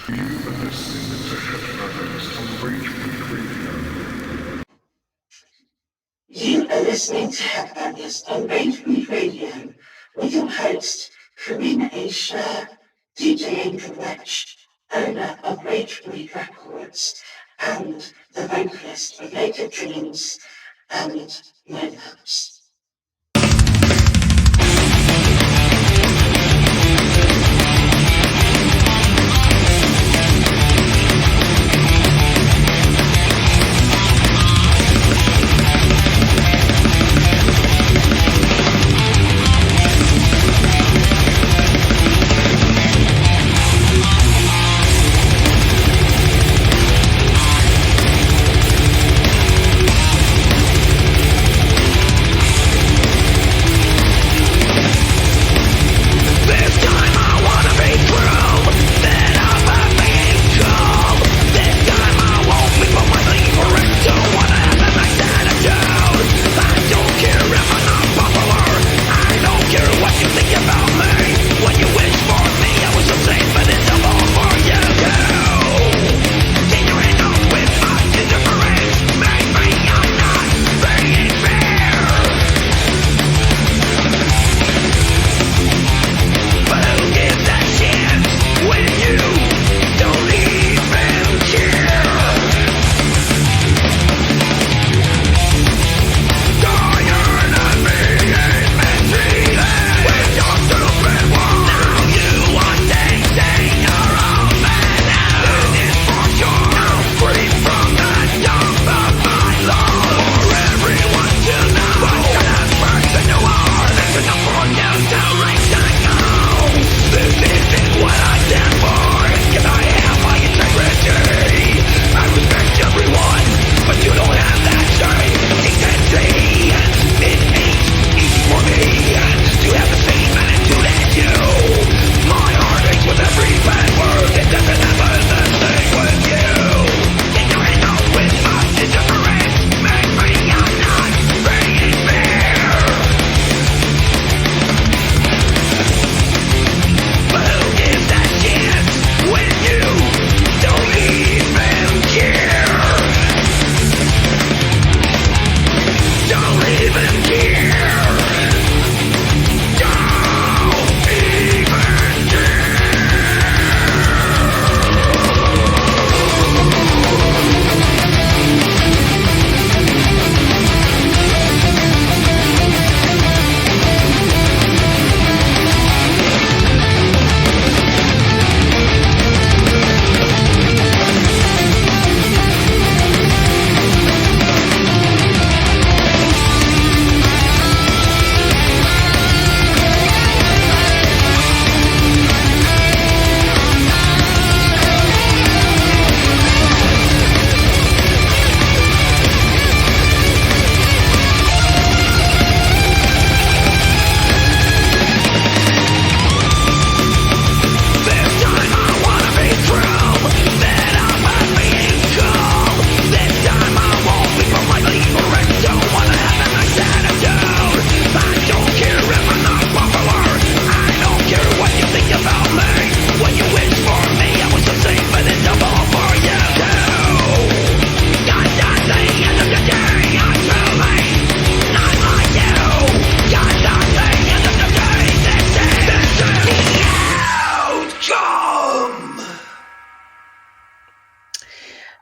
You are listening to Headbangers on Ragebreed Radio. You are listening to Headbangers on Ragebreed Radio with your host, Karina A. Sher, DJ Ingram, owner of Ragebreed Records, and the vocalist of Naked Dreams and Mindlapse.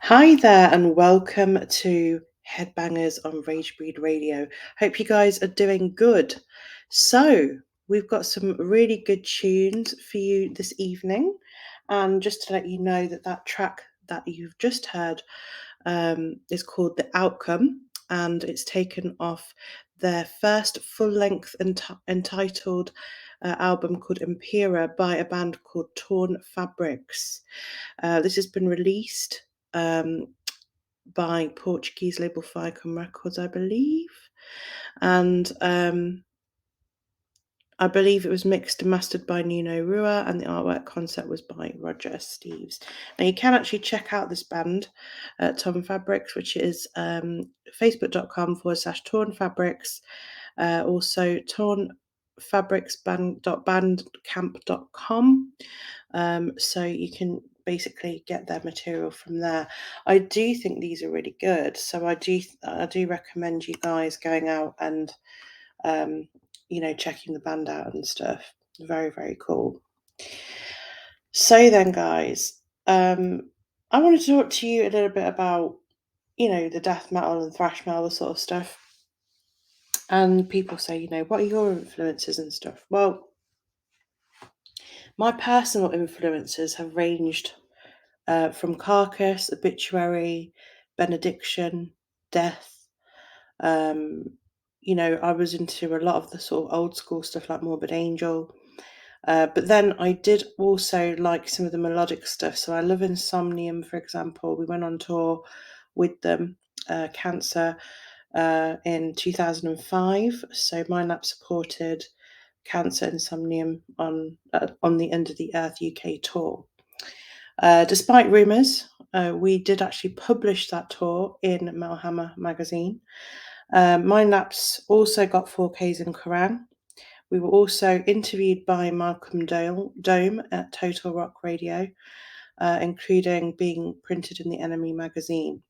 Hi there and welcome to Headbangers on Ragebreed Radio. Hope you guys are doing good. So we've got some really good tunes for you this evening, and just to let you know that track that you've just heard is called The Outcome, and it's taken off their first full-length entitled album called Impera by a band called Torn Fabriks. This has been released by Portuguese label Firecom Records, I believe. And I believe it was mixed and mastered by Nino Rua, and the artwork concept was by Roger Steves. Now, you can actually check out this band, Torn Fabriks, which is facebook.com/Torn Fabriks. Also, tornfabriksband.bandcamp.com. So you can basically get their material from there. I do think these are really good, so I do recommend you guys going out and checking the band out and stuff. Very, very cool. So then, guys, I want to talk to you a little bit about the death metal and thrash metal sort of stuff. And people say, what are your influences and stuff? Well, my personal influences have ranged from Carcass, Obituary, Benediction, Death. I was into a lot of the sort of old school stuff like Morbid Angel. But then I did also like some of the melodic stuff. So I love Insomnium, for example. We went on tour with them, Cancer, in 2005. So Mindlapse supported Cancer Insomnium on the Under the Earth UK tour. Despite rumours, we did actually publish that tour in Metal Hammer magazine. Mindlapse also got 4Ks in Quran. We were also interviewed by Malcolm Dome at Total Rock Radio, including being printed in the Enemy magazine.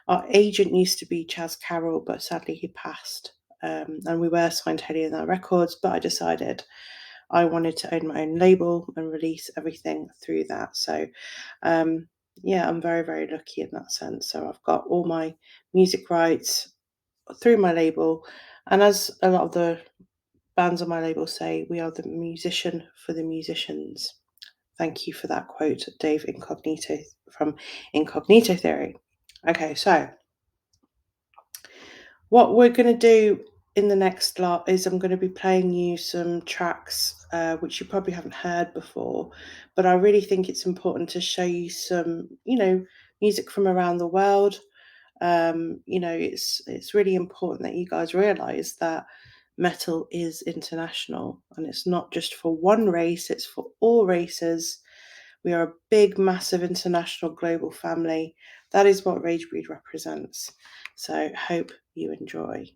Our agent used to be Chaz Carroll, but sadly he passed. And we were signed to Hellion Records, but I decided I wanted to own my own label and release everything through that. So, I'm very, very lucky in that sense. So I've got all my music rights through my label. And as a lot of the bands on my label say, we are the musician for the musicians. Thank you for that quote, Dave Incognito from Incognito Theory. Okay, so what we're going to do in the next lot is I'm going to be playing you some tracks which you probably haven't heard before, but I really think it's important to show you some, music from around the world. It's really important that you guys realize that metal is international and it's not just for one race, it's for all races. We are a big, massive international global family. That is what Ragebreed represents. So hope you enjoy.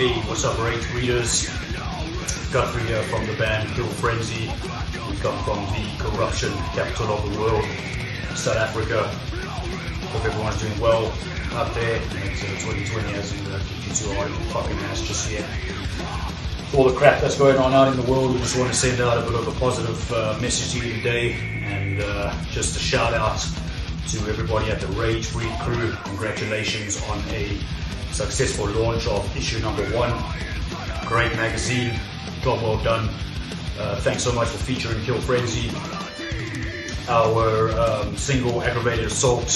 Hey, what's up, Rage Readers? Guthrie here from the band Kill Frenzy. We come from the corruption capital of the world, South Africa. Hope everyone's doing well out there. It's 2020 hasn't kicked you too hard in the fucking ass just yet. All the crap that's going on out in the world, we just want to send out a bit of a positive message to you today, and just a shout out to everybody at the Ragebreed crew. Congratulations on a successful launch of issue number 1. Great magazine, job well done. Thanks so much for featuring Kill Frenzy. Our single Aggravated Assault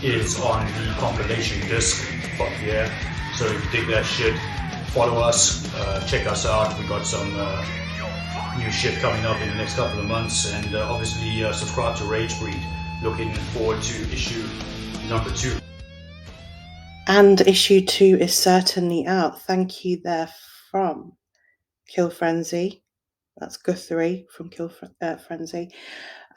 is on the compilation disc. Fuck yeah. So if you dig that shit, follow us, check us out. We got some new shit coming up in the next couple of months, and obviously subscribe to Ragebreed. Looking forward to issue number 2. And issue 2 is certainly out. Thank you there from Kill Frenzy. That's Guthrie from Kill Frenzy.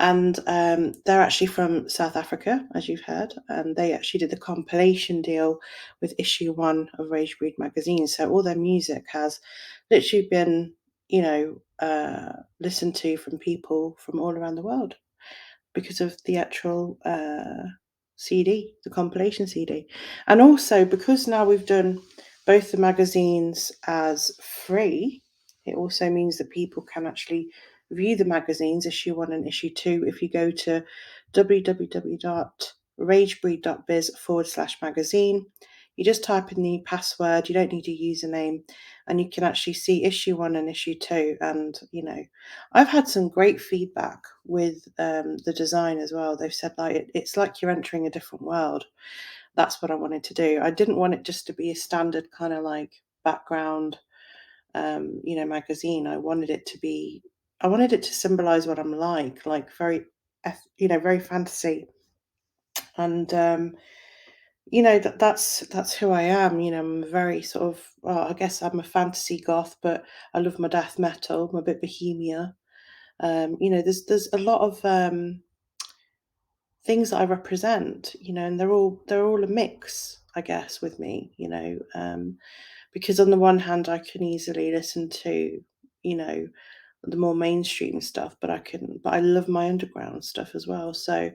And they're actually from South Africa, as you've heard. And they actually did the compilation deal with issue 1 of Ragebreed magazine. So all their music has literally been, listened to from people from all around the world because of the actual CD, the compilation CD. And also because now we've done both the magazines as free, it also means that people can actually view the magazines, issue 1 and issue 2, if you go to www.ragebreed.biz/magazine. You just type in the password, you don't need a username, and you can actually see issue 1 and issue 2. And, I've had some great feedback with the design as well. They've said, like, it's like you're entering a different world. That's what I wanted to do. I didn't want it just to be a standard kind of like background, magazine. I wanted it to symbolize what I'm like very, very fantasy. And, that's who I am. I'm very sort of, well, I guess I'm a fantasy goth, but I love my death metal. I'm a bit bohemia. There's a lot of things that I represent, and they're all a mix, I guess, with me, because on the one hand I can easily listen to, the more mainstream stuff, but I love my underground stuff as well. So,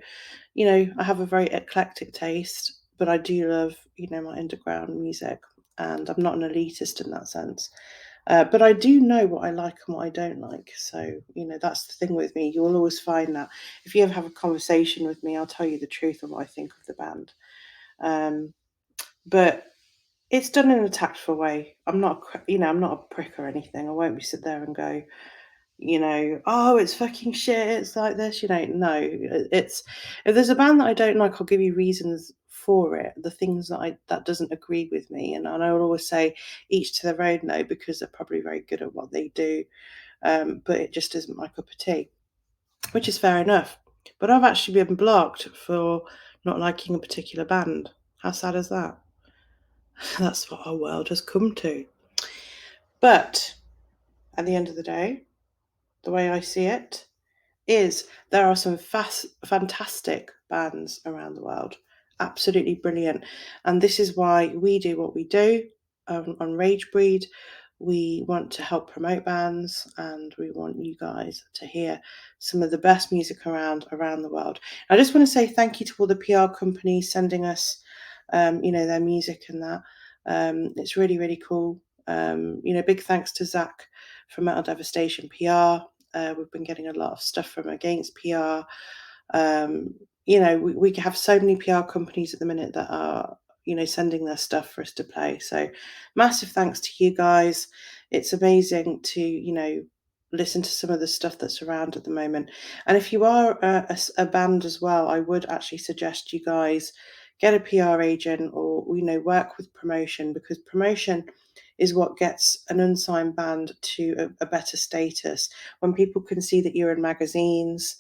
I have a very eclectic taste, but I do love, my underground music, and I'm not an elitist in that sense. But I do know what I like and what I don't like. So, that's the thing with me. You'll always find that if you ever have a conversation with me, I'll tell you the truth of what I think of the band. But it's done in a tactful way. I'm not a prick or anything. I won't be sit there and go, oh, it's fucking shit, it's like this, no. It's, if there's a band that I don't like, I'll give you reasons for it, the things that doesn't agree with me, and I will always say each to their own, no, because they're probably very good at what they do, but it just isn't my cup of tea, which is fair enough. But I've actually been blocked for not liking a particular band. How sad is that? That's what our world has come to. But at the end of the day, the way I see it is there are some fantastic bands around the world, absolutely brilliant. And this is why we do what we do on Ragebreed. We want to help promote bands, and we want you guys to hear some of the best music around the world. I just want to say thank you to all the PR companies sending us, their music and that. It's really, really cool. Big thanks to Zach from Metal Devastation PR. We've been getting a lot of stuff from Against PR. We have so many PR companies at the minute that are, sending their stuff for us to play. So massive thanks to you guys. It's amazing to, listen to some of the stuff that's around at the moment. And if you are a band as well, I would actually suggest you guys get a PR agent or, work with promotion, because promotion is what gets an unsigned band to a better status. When people can see that you're in magazines,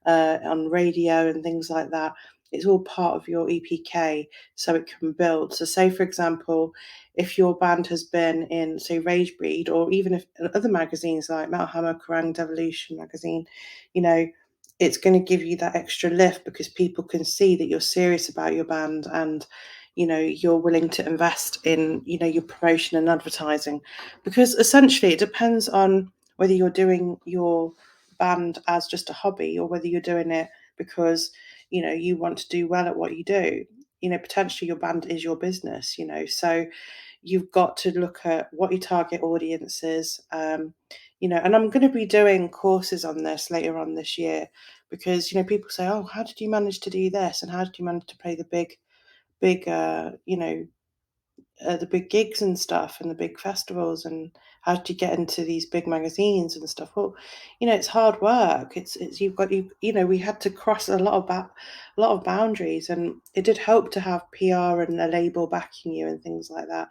on radio and things like that, it's all part of your EPK, so it can build. So say, for example, if your band has been in, say, Ragebreed, or even if other magazines like Metal Hammer, Kerrang, Devolution magazine, it's going to give you that extra lift because people can see that you're serious about your band, and you're willing to invest in, your promotion and advertising, because essentially it depends on whether you're doing your band as just a hobby or whether you're doing it because, you want to do well at what you do. Potentially your band is your business, so you've got to look at what your target audience is. And I'm going to be doing courses on this later on this year because, people say, oh, how did you manage to do this? And how did you manage to play the big, the big gigs and stuff and the big festivals, and how did you get into these big magazines and stuff? Well, it's hard work. It's we had to cross a lot of boundaries, and it did help to have PR and a label backing you and things like that.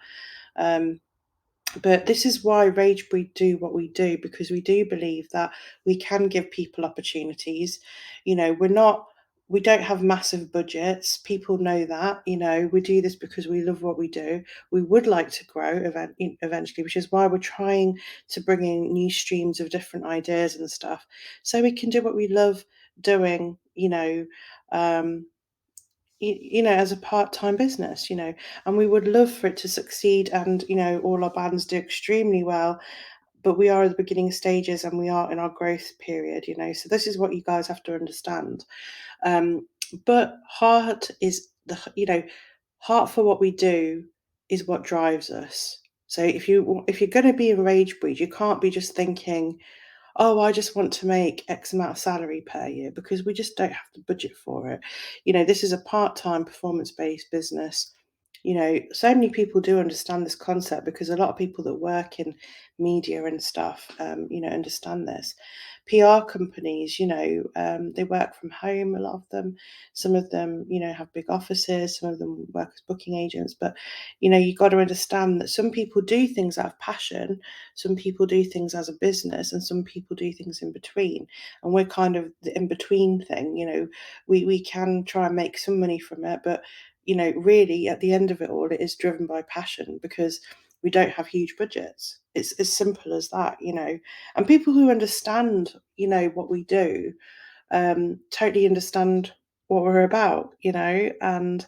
But this is why Ragebreed do what we do, because we do believe that we can give people opportunities. We don't have massive budgets. People know that. We do this because we love what we do. We would like to grow eventually, which is why we're trying to bring in new streams of different ideas and stuff, so we can do what we love doing. Um, as a part-time business, and we would love for it to succeed, and all our bands do extremely well, but we are at the beginning stages and we are in our growth period, so this is what you guys have to understand. But heart is heart for what we do is what drives us. So if you're going to be a Ragebreed, you can't be just thinking, oh, I just want to make X amount of salary per year, because we just don't have the budget for it. This is a part-time performance-based business. So many people do understand this concept, because a lot of people that work in media and stuff, understand this. PR companies, they work from home, a lot of them. Some of them, have big offices, some of them work as booking agents. But, you've got to understand that some people do things out of passion, some people do things as a business, and some people do things in between. And we're kind of the in-between thing. We can try and make some money from it, but really at the end of it all, it is driven by passion, because we don't have huge budgets. It's as simple as that, and people who understand, what we do, totally understand what we're about, and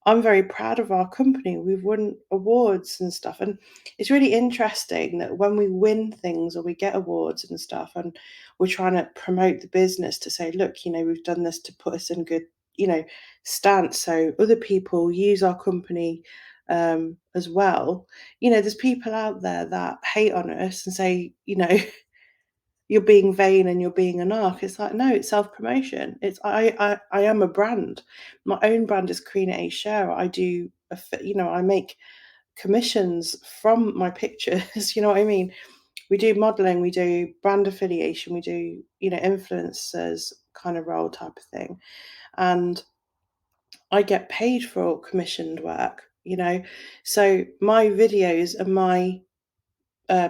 I'm very proud of our company. We've won awards and stuff. And it's really interesting that when we win things or we get awards and stuff, and we're trying to promote the business to say, look, we've done this to put us in good, stance, so other people use our company as well. There's people out there that hate on us and say, you're being vain and you're being a narc. It's like, no, it's self-promotion. I am a brand. My own brand is Karina Sher. I do, I make commissions from my pictures. You know what I mean? We do modeling, we do brand affiliation, we do, influencers kind of role type of thing. And I get paid for commissioned work, So my videos and my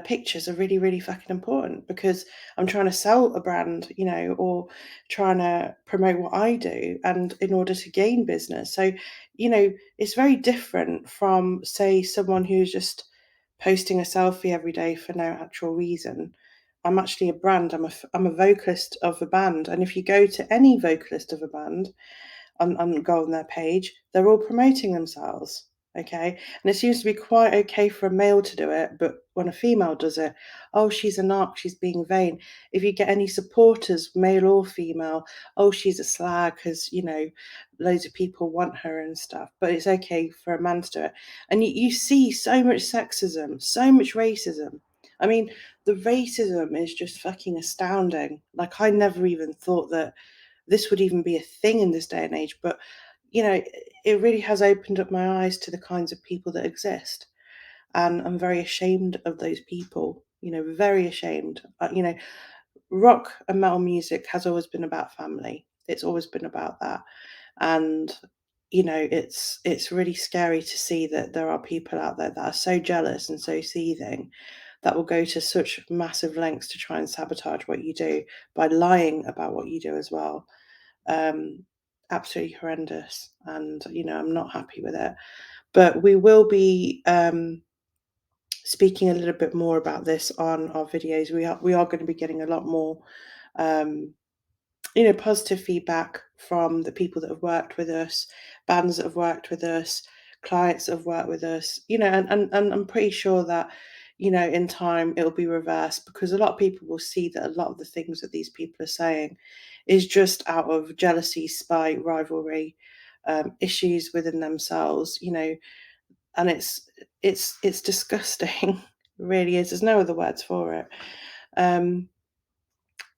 pictures are really, really fucking important, because I'm trying to sell a brand, or trying to promote what I do, and in order to gain business. So, it's very different from, say, someone who's just posting a selfie every day for no actual reason. I'm actually a brand. I'm a vocalist of a band, and if you go to any vocalist of a band and go on their page, they're all promoting themselves. Okay. And it seems to be quite okay for a male to do it, but when a female does it, oh, she's a narc, she's being vain. If you get any supporters, male or female, oh, she's a slag because, loads of people want her and stuff. But it's okay for a man to do it. And you see so much sexism, so much racism. I mean, the racism is just fucking astounding. Like, I never even thought that this would even be a thing in this day and age. But, it really has opened up my eyes to the kinds of people that exist. And I'm very ashamed of those people, very ashamed. Rock and metal music has always been about family. It's always been about that. And, it's really scary to see that there are people out there that are so jealous and so seething that will go to such massive lengths to try and sabotage what you do by lying about what you do as well. Absolutely horrendous, and I'm not happy with it. But we will be speaking a little bit more about this on our videos. We are going to be getting a lot more positive feedback from the people that have worked with us, bands that have worked with us, clients that have worked with us, you know, and I'm pretty sure that, you know, in time it'll be reversed, because a lot of people will see that a lot of the things that these people are saying is just out of jealousy, spite, rivalry, issues within themselves, you know, and it's disgusting. It really is. There's no other words for it.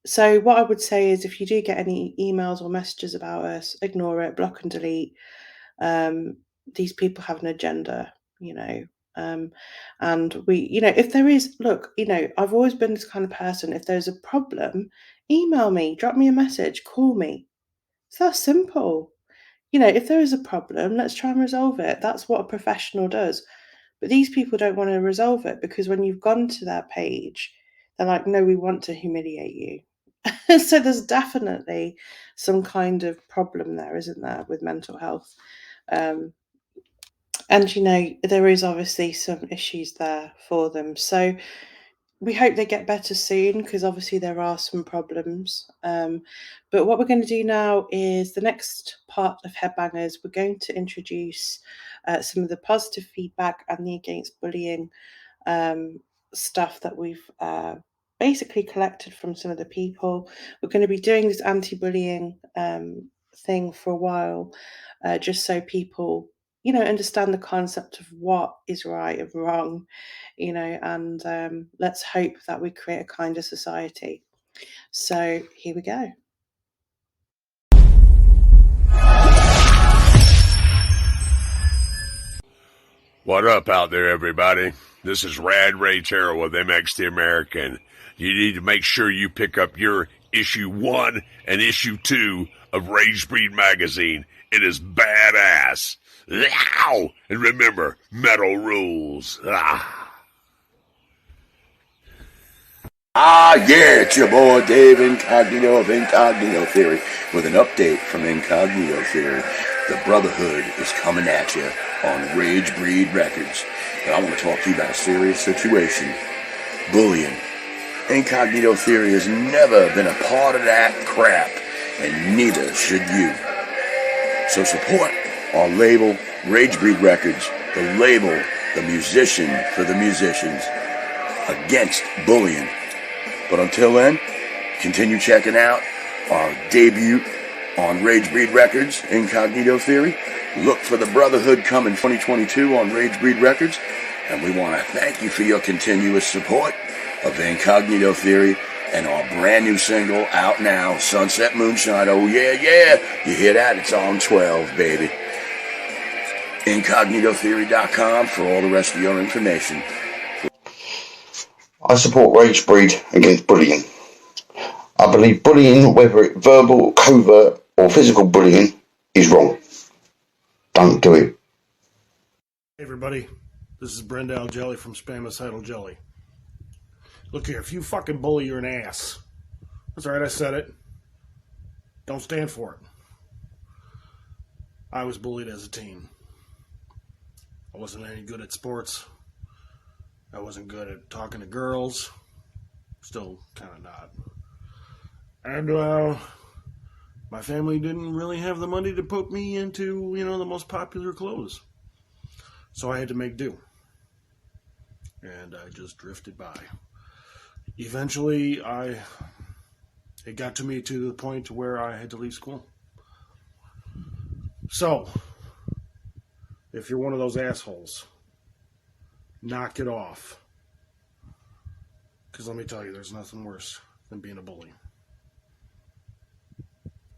So what I would say is, if you do get any emails or messages about us, ignore it, block and delete. These people have an agenda, you know. And we, you know, if there is, look, you know, I've always been this kind of person. If there's a problem, email me, drop me a message, call me. It's that simple. You know, if there is a problem, let's try and resolve it. That's what a professional does. But these people don't want to resolve it, because when you've gone to their page, they're like, no, we want to humiliate you. So there's definitely some kind of problem there, isn't there, with mental health? And, you know, there is obviously some issues there for them. So we hope they get better soon, because obviously there are some problems. But what we're going to do now is, the next part of Headbangers, we're going to introduce some of the positive feedback and the against bullying stuff that we've basically collected from some of the people. We're going to be doing this anti-bullying thing for a while, just so people, you know, understand the concept of what is right and wrong, you know, and let's hope that we create a kinder society. So here we go. What up out there, everybody? This is Rad Ray Terrell with MX the American. You need to make sure you pick up your issue 1 and issue 2 of Ragebreed magazine. It is badass. Ow! And remember, metal rules. Yeah, it's your boy Dave Incognito of Incognito Theory with an update from Incognito Theory. The Brotherhood is coming at you on Ragebreed Records. And I want to talk to you about a serious situation. Bullying. Incognito Theory has never been a part of that crap, and neither should you. So support our label, Ragebreed Records, the label, the musician for the musicians, against bullying. But until then, continue checking out our debut on Ragebreed Records, Incognito Theory. Look for the Brotherhood coming 2022 on Ragebreed Records. And we want to thank you for your continuous support of Incognito Theory and our brand new single out now, Sunset Moonshine. Oh yeah, yeah. You hear that? It's on 12, baby. IncognitoTheory.com for all the rest of your information. I support Ragebreed against bullying. I believe bullying, whether it's verbal, covert, or physical bullying, is wrong. Don't do it. Hey everybody, this is Brendale Jelly from Spamicidal Jelly. Look here, if you fucking bully, you're an ass. That's alright, I said it. Don't stand for it. I was bullied as a teen. I wasn't any good at sports. I wasn't good at talking to girls. Still kind of not. And, my family didn't really have the money to put me into, you know, the most popular clothes. So I had to make do. And I just drifted by. Eventually, it got to me to the point where I had to leave school. So, if you're one of those assholes, knock it off. Because let me tell you, there's nothing worse than being a bully.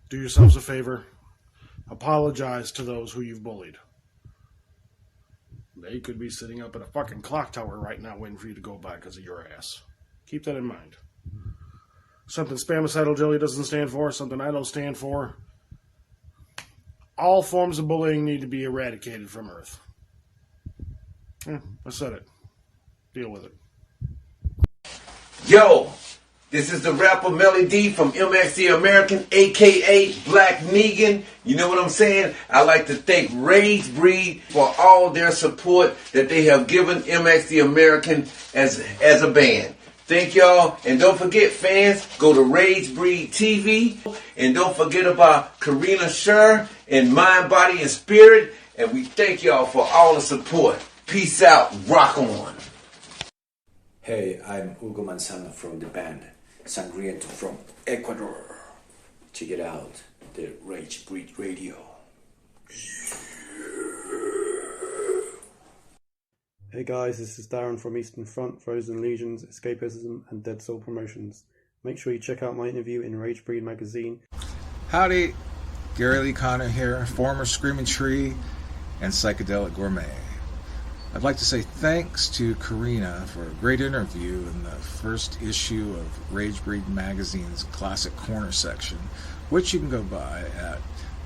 Do yourselves a favor. Apologize to those who you've bullied. They could be sitting up at a fucking clock tower right now waiting for you to go by because of your ass. Keep that in mind. Something Spamicidal Jelly doesn't stand for, something I don't stand for. All forms of bullying need to be eradicated from Earth. I said it. Deal with it. Yo, this is the rapper Melly D from MX the American, a.k.a. Black Negan. You know what I'm saying? I'd like to thank Ragebreed for all their support that they have given MX the American as a band. Thank y'all. And don't forget, fans, go to Ragebreed TV. And don't forget about Karina, Sher, and Mind, Body, and Spirit. And we thank y'all for all the support. Peace out. Rock on. Hey, I'm Hugo Manzano from the band Sangriento from Ecuador. Check it out, the Ragebreed Radio. Hey guys, this is Darren from Eastern Front, Frozen Legions, Escapism and Dead Soul Promotions. Make sure you check out my interview in Ragebreed magazine. Howdy, Gary Lee Conner here, former Screaming Tree and Psychedelic Gourmet. I'd like to say thanks to Karina for a great interview in the first issue of Ragebreed magazine's Classic Corner section, which you can go buy at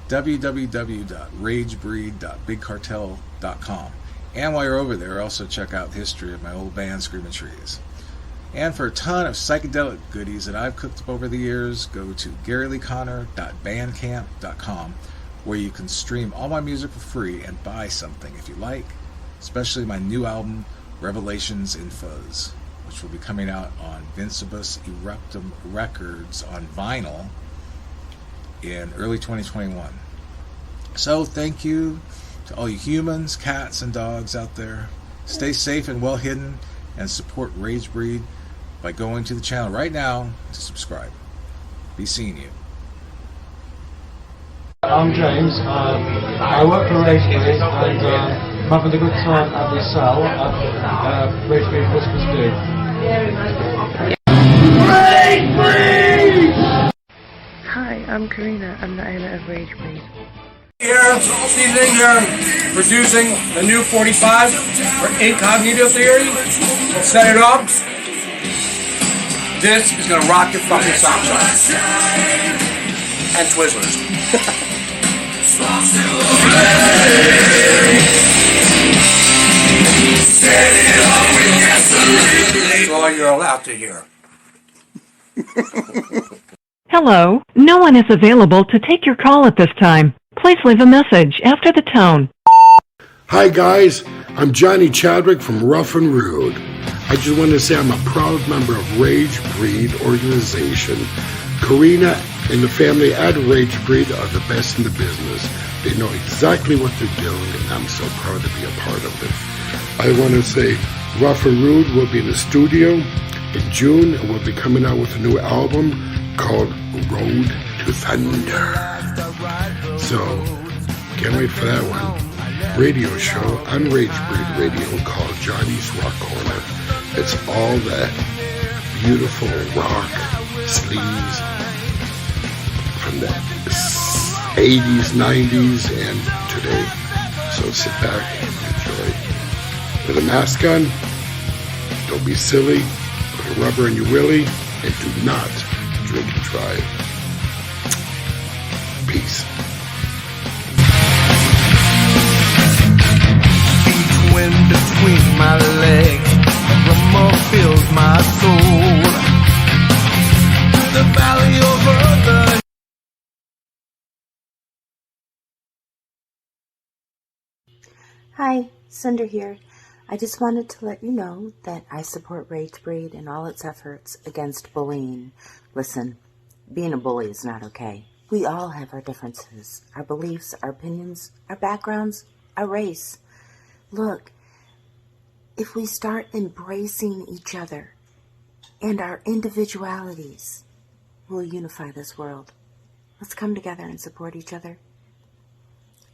www.ragebreed.bigcartel.com. And while you're over there, also check out the history of my old band, Screaming Trees. And for a ton of psychedelic goodies that I've cooked up over the years, go to garyleeconnor.bandcamp.com, where you can stream all my music for free and buy something if you like, especially my new album, Revelations in Fuzz, which will be coming out on Vincibus Eruptum Records on vinyl in early 2021. So thank you to all you humans, cats, and dogs out there. Stay safe and well hidden, and support Ragebreed by going to the channel right now to subscribe. Be seeing you. I'm James. I work for Ragebreed, and I'm having a good time at the cell at Ragebreed Christmas Do. Ragebreed! Hi, I'm Karina. I'm the owner of Ragebreed. Here, Steve Zing here, producing the new 45 for Incognito Theory. We'll set it up. This is gonna rock your fucking socks off. And Twizzlers. That's all you're allowed to hear. Hello, no one is available to take your call at this time. Please leave a message after the tone. Hi guys, I'm Johnny Chadwick from Rough and Rude. I just want to say I'm a proud member of Ragebreed organization. Karina and the family at Ragebreed are the best in the business. They know exactly what they're doing, and I'm so proud to be a part of it. I want to say Rough and Rude will be in the studio in June, and we'll be coming out with a new album called Road to Thunder. So, can't wait for that one. Radio show on Ragebreed Radio called Johnny's Rock Corner. It's all that beautiful rock sleaze from the 80s, 90s, and today. So sit back and enjoy. With a mask on, don't be silly, put a rubber in your willy, and do not drink and drive. Peace. Wind between my legs, rumble fills my soul. To the valley over the. Hi, Cinder here. I just wanted to let you know that I support Ragebreed and all its efforts against bullying. Listen, being a bully is not okay. We all have our differences, our beliefs, our opinions, our backgrounds, our race. Look, if we start embracing each other and our individualities, we'll unify this world. Let's come together and support each other.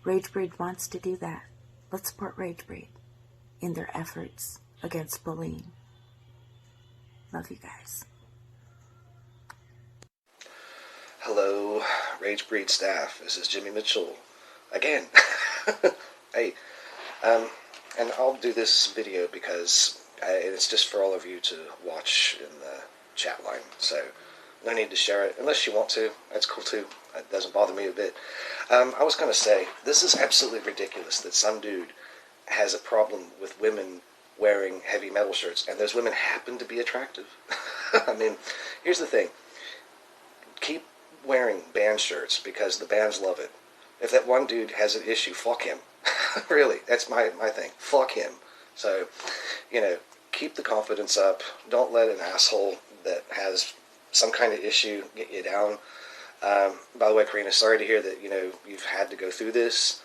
Ragebreed wants to do that. Let's support Ragebreed in their efforts against bullying. Love you guys. Hello, Ragebreed staff. This is Jimmy Mitchell again. Hey, and I'll do this video because it's just for all of you to watch in the chat line. So no need to share it unless you want to. That's cool too. It doesn't bother me a bit. I was going to say, this is absolutely ridiculous that some dude has a problem with women wearing heavy metal shirts, and those women happen to be attractive. I mean, here's the thing. Keep wearing band shirts because the bands love it. If that one dude has an issue, fuck him. Really, that's my thing. Fuck him. So, you know, keep the confidence up. Don't let an asshole that has some kind of issue get you down. By the way, Karina, sorry to hear that, you know, you've had to go through this.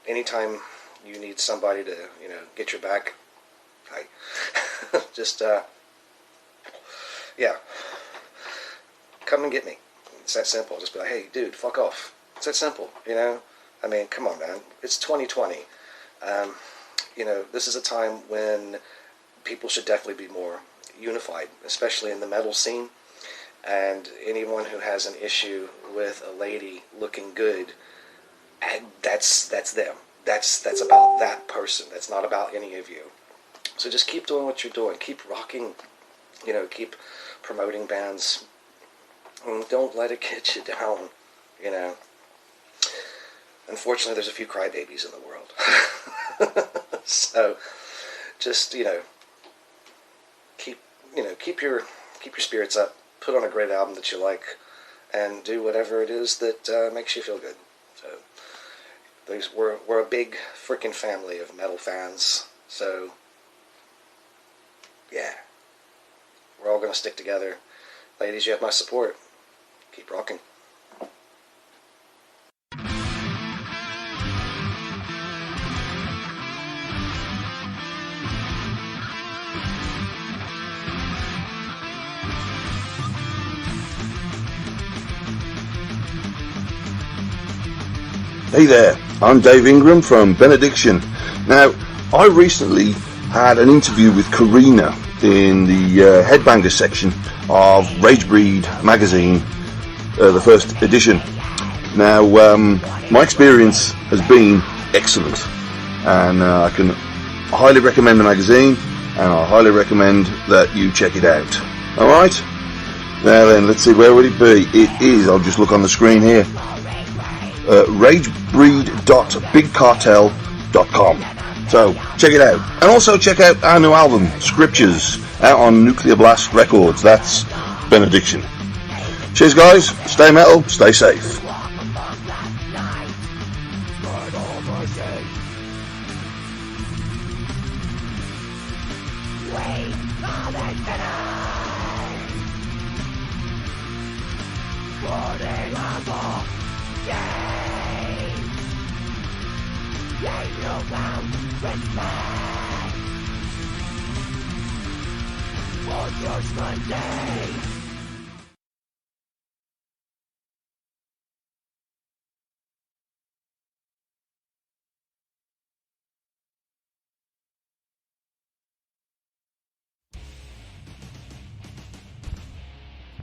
anytime you need somebody to, get your back, just, yeah, come and get me. It's that simple. Just be like, hey, dude, fuck off. It's that simple, I mean, come on, man. It's 2020. This is a time when people should definitely be more unified, especially in the metal scene. And anyone who has an issue with a lady looking good, that's them. That's about that person. That's not about any of you. So just keep doing what you're doing. Keep rocking. Keep promoting bands. And don't let it get you down. Unfortunately, there's a few crybabies in the world. So just keep your spirits up. Put on a great album that you like, and do whatever it is that makes you feel good. So we're a big freaking family of metal fans. So yeah, we're all gonna stick together. Ladies, you have my support. Keep rocking. Hey there, I'm Dave Ingram from Benediction. Now, I recently had an interview with Karina in the Headbangers section of Ragebreed magazine, the first edition. Now, my experience has been excellent, and I can highly recommend the magazine, and I highly recommend that you check it out. Alright? Now then, let's see, where would it be? It is, I'll just look on the screen here, ragebreed.bigcartel.com. So check it out, and also check out our new album Scriptures, out on Nuclear Blast Records. That's Benediction. Cheers guys, stay metal, stay safe.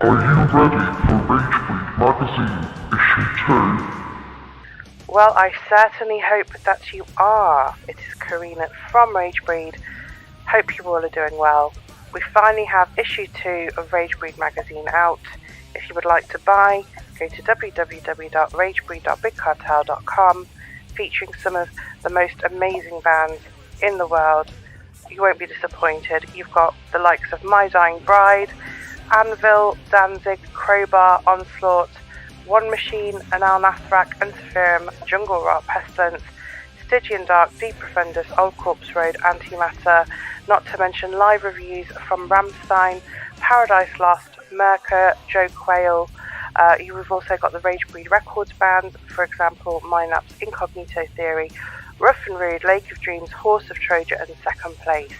Are you ready for Ragebreed Magazine Issue 2? Well, I certainly hope that you are. It is Karina from Ragebreed. Hope you all are doing well. We finally have issue 2 of Ragebreed magazine out. If you would like to buy, go to www.ragebreed.bigcartel.com, featuring some of the most amazing bands in the world. You won't be disappointed. You've got the likes of My Dying Bride, Anvil, Danzig, Crowbar, Onslaught, One Machine, Anal Nathrak, Antiferum, Jungle Rot, Pestilence, Stygian Dark, Deep Profundus, Old Corpse Road, Antimatter, not to mention live reviews from Rammstein, Paradise Lost, Merkur, Joe Quayle. You've also got the Ragebreed Records band, for example, Mindlapse, Incognito Theory, Rough and Rude, Lake of Dreams, Horse of Troja, and Second Place.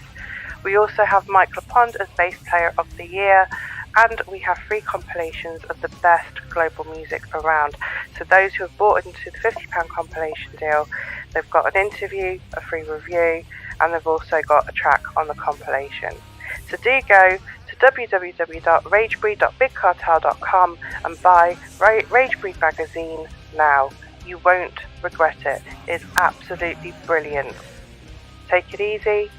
We also have Mike LaPond as Bass Player of the Year, and we have free compilations of the best global music around. So those who have bought into the £50 compilation deal, they've got an interview, a free review, and they've also got a track on the compilation. So do go to www.ragebreed.bigcartel.com and buy Ragebreed magazine now. You won't regret it. It's absolutely brilliant. Take it easy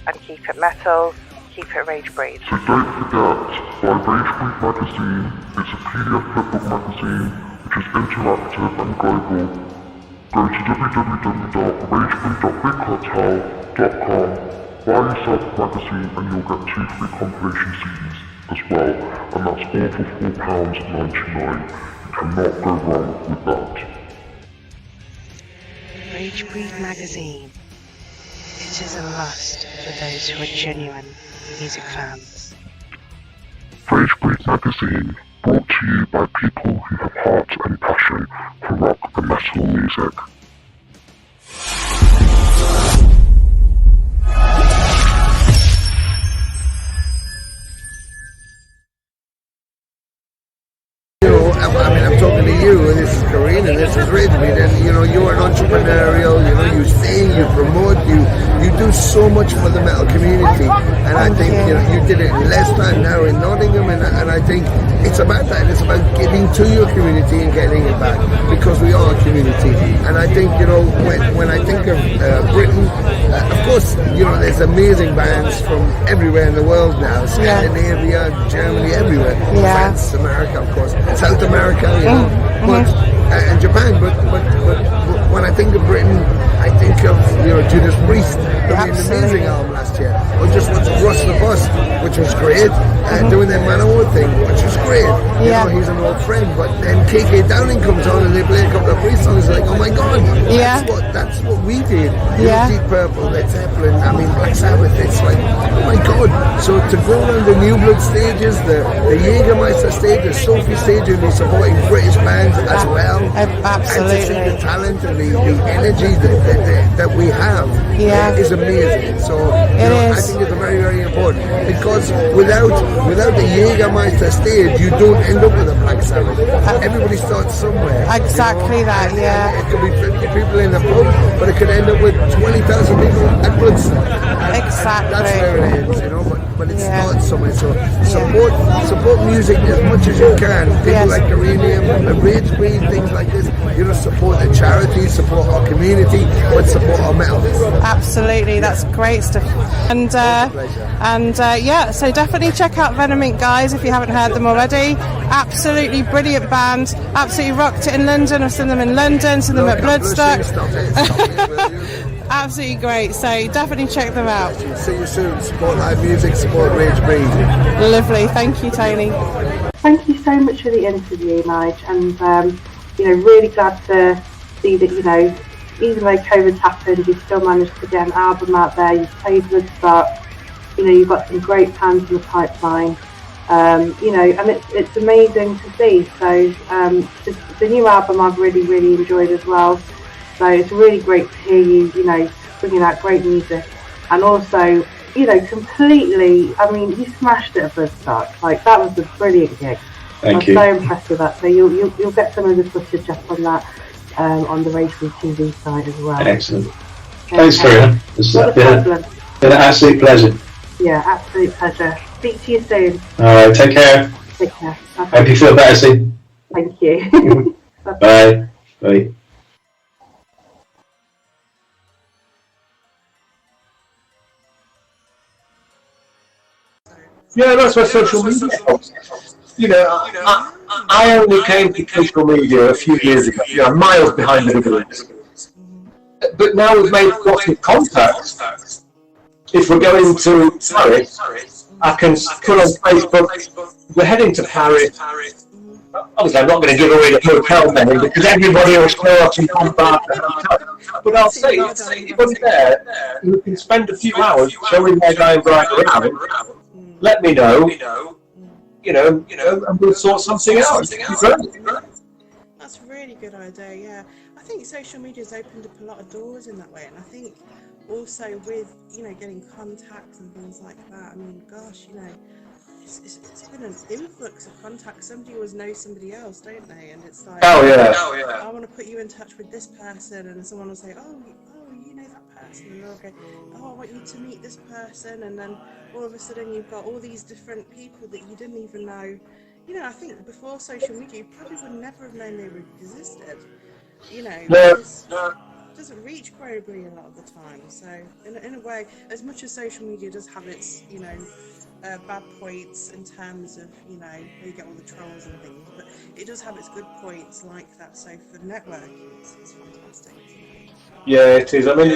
and keep it metal. Keep it Ragebreed. So don't forget, buy Ragebreed magazine. It's a PDF flipbook magazine which is interactive and global. Go to www.ragebreed.bigcartel.com, buy yourself a magazine, and you'll get 2 free compilation CDs as well, and that's all for £4.99. You cannot go wrong with that. Ragebreed magazine. It is a must for those who are genuine music fans. Ragebreed magazine, brought to you by people who have heart and passion for rock and metal music. I mean, I'm talking to you, and this is Karina, and this is Ragebreed, and you're an entrepreneurial. You sing, you promote, you do so much for the metal community, and I think you did it in less time now in Nottingham, and I think it's about that. It's about giving to your community and getting it back, because we are a community. And I think when I think of Britain, of course there's amazing bands from everywhere in the world now, Scandinavia, Germany, everywhere, France, America, of course, South America, but and Japan. But when I think of Britain, I think of Judas Priest, who made an amazing album last year, or just Russ the Bust, which was great, doing their Manowar thing, which was great. He's an old friend. But then KK Downing comes on and they play a couple of Priest songs, like, oh my god, that's what we did. Deep Purple, Led Zeppelin, I mean Black Sabbath. It's like, oh my god. So to go around the New Blood stages, the Jägermeister stage, the Sophie stage, and be supporting British bands as well, absolutely, and to see the talent and the energy that we have is amazing. So I think it's very, very important, because without the Jägermeister stage, you don't end up with a Black Sabbath. Everybody starts somewhere. Exactly that. It could be 50 people in a pub, but it could end up with 20,000 people at Bloodstock. Exactly. That's where it ends, but it starts somewhere. So support music as much as you can. People like Karina and Ragebreed, things like this. Support the charity, support our community, but support our metal. Absolutely, that's great stuff. And so definitely check out Venom Inc., guys, if you haven't heard them already. Absolutely brilliant band. Absolutely rocked it in London. I've seen them in London, seen them at Bloodstock. Absolutely great. So definitely check them out. See you soon. Support live music, support Ragebreed. Lovely. Thank you, Tony. Thank you so much for the interview, Nige, and really glad to see that even though COVID's happened, you've still managed to get an album out there. You've played Woodstock. You've got some great plans in the pipeline. And it's amazing to see. So the new album I've really, really enjoyed as well. So it's really great to hear you, bringing out great music, and also, completely. I mean, you smashed it at Woodstock. Like, that was a brilliant gig. Thank you. I'm so impressed with that. So you'll get some of the footage up on that on the Ragebreed TV side as well. Excellent. Thanks, Karina. It's been an absolute pleasure. Yeah, absolute pleasure. Speak to you soon. All right, take care. Take care. Bye. Hope you feel better soon. Thank you. Bye. Bye. Yeah, that's where social media helps. I only came to social media a few years ago, miles behind the beginnings. But now we've made lots of contacts. If we're going to Paris, I can put on Facebook, we're heading to Paris. Obviously, I'm not going to give away the hotel name because everybody will show up and come back. But I'll say, it's anybody there who can spend a few hours showing their guy right around, let me know, and we'll sort something out. That's a really good idea, yeah. I think social media's opened up a lot of doors in that way, and I think also with, getting contacts and things like that, I mean, gosh, it's been an influx of contacts. Somebody always knows somebody else, don't they? And it's like, I want to put you in touch with this person, and someone will say, oh, you know that person, and they'll go, oh, I want you to meet this person, and then all of a sudden you've got all these different people that you didn't even know. I think before social media, you probably would never have known they existed. It doesn't reach globally a lot of the time. So in a way, as much as social media does have its, bad points in terms of, where you get all the trolls and things, but it does have its good points like that. So for networking, it's fantastic. Yeah, it is. I mean,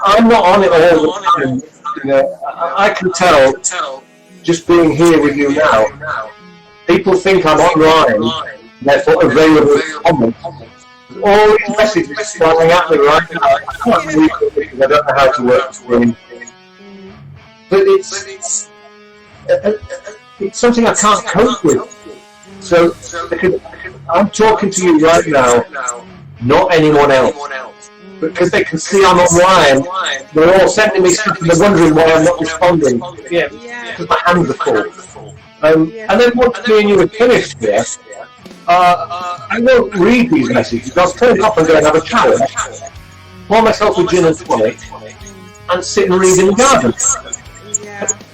I'm not on it all the time. I can tell, just being here with you now, people think I'm online, therefore available to comment. All these messages flying at me right now. I can't read them because I don't know how to work screen. But it's something I can't cope with. So, because I'm talking to you right now, not anyone else. Because they can see I'm online, they're all sending me stuff and they're wondering why I'm not responding. Yeah, because my hands are full. And then once me and you had finished here, I won't read these messages. I'll turn up and go and have a challenge, pour myself a gin and tonic, and sit and read in the garden.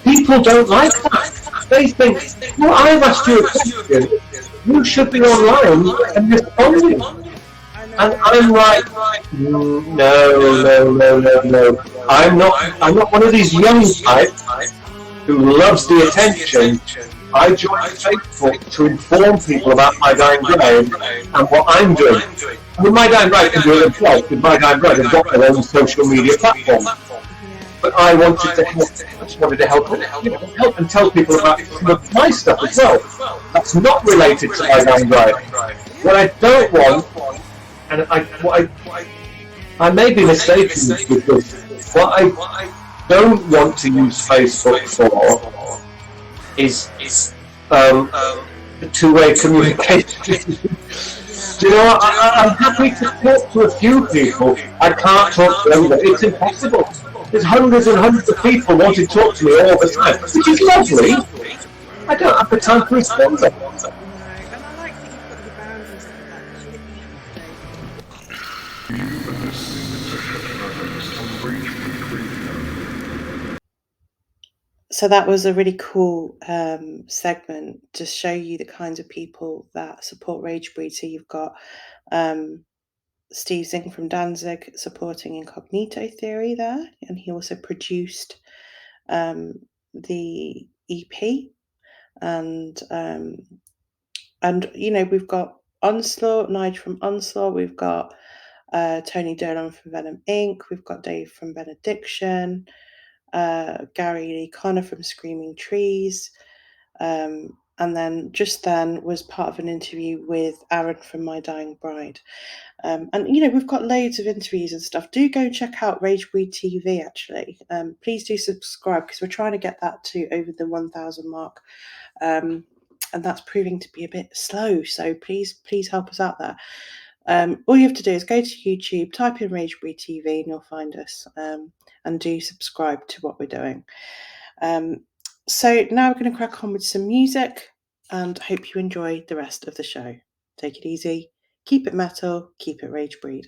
People don't like that. They think, well, I've asked you a question. You should be online and responding. And I'm like, no. I'm not one of these young types who loves the attention. I joined Facebook to inform people about My Dying Bride and what I'm doing. I mean, My Dying Bride can do it themselves, because My Dying Bride has got their own social media platform. But I wanted to help. I just wanted to help and tell people about some of my stuff as well. That's not related to My Dying Bride. What I don't want, and I may be mistaken with this, what I don't want to use Facebook for is two-way communication. You know, I'm happy to talk to a few people. I can't talk to everybody. It's impossible. There's hundreds and hundreds of people wanting to talk to me all the time, which is lovely. I don't have the time to respond to them. So that was a really cool segment to show you the kinds of people that support Ragebreed. So you've got Steve Zing from Danzig supporting Incognito Theory there, and he also produced the EP. And you know, we've got Onslaught, Nige from Onslaught, we've got Tony Dolan from Venom Inc., we've got Dave from Benediction, Gary Lee Connor from Screaming Trees, and then just then was part of an interview with Aaron from My Dying Bride. And you know, we've got loads of interviews and stuff. Do go check out Ragebreed TV actually. Please do subscribe, because we're trying to get that to over the 1,000 mark, and that's proving to be a bit slow, so please help us out there. All you have to do is go to YouTube, type in Ragebreed TV, and you'll find us, and do subscribe to what we're doing. So now we're going to crack on with some music, and I hope you enjoy the rest of the show. Take it easy, keep it metal, keep it Ragebreed.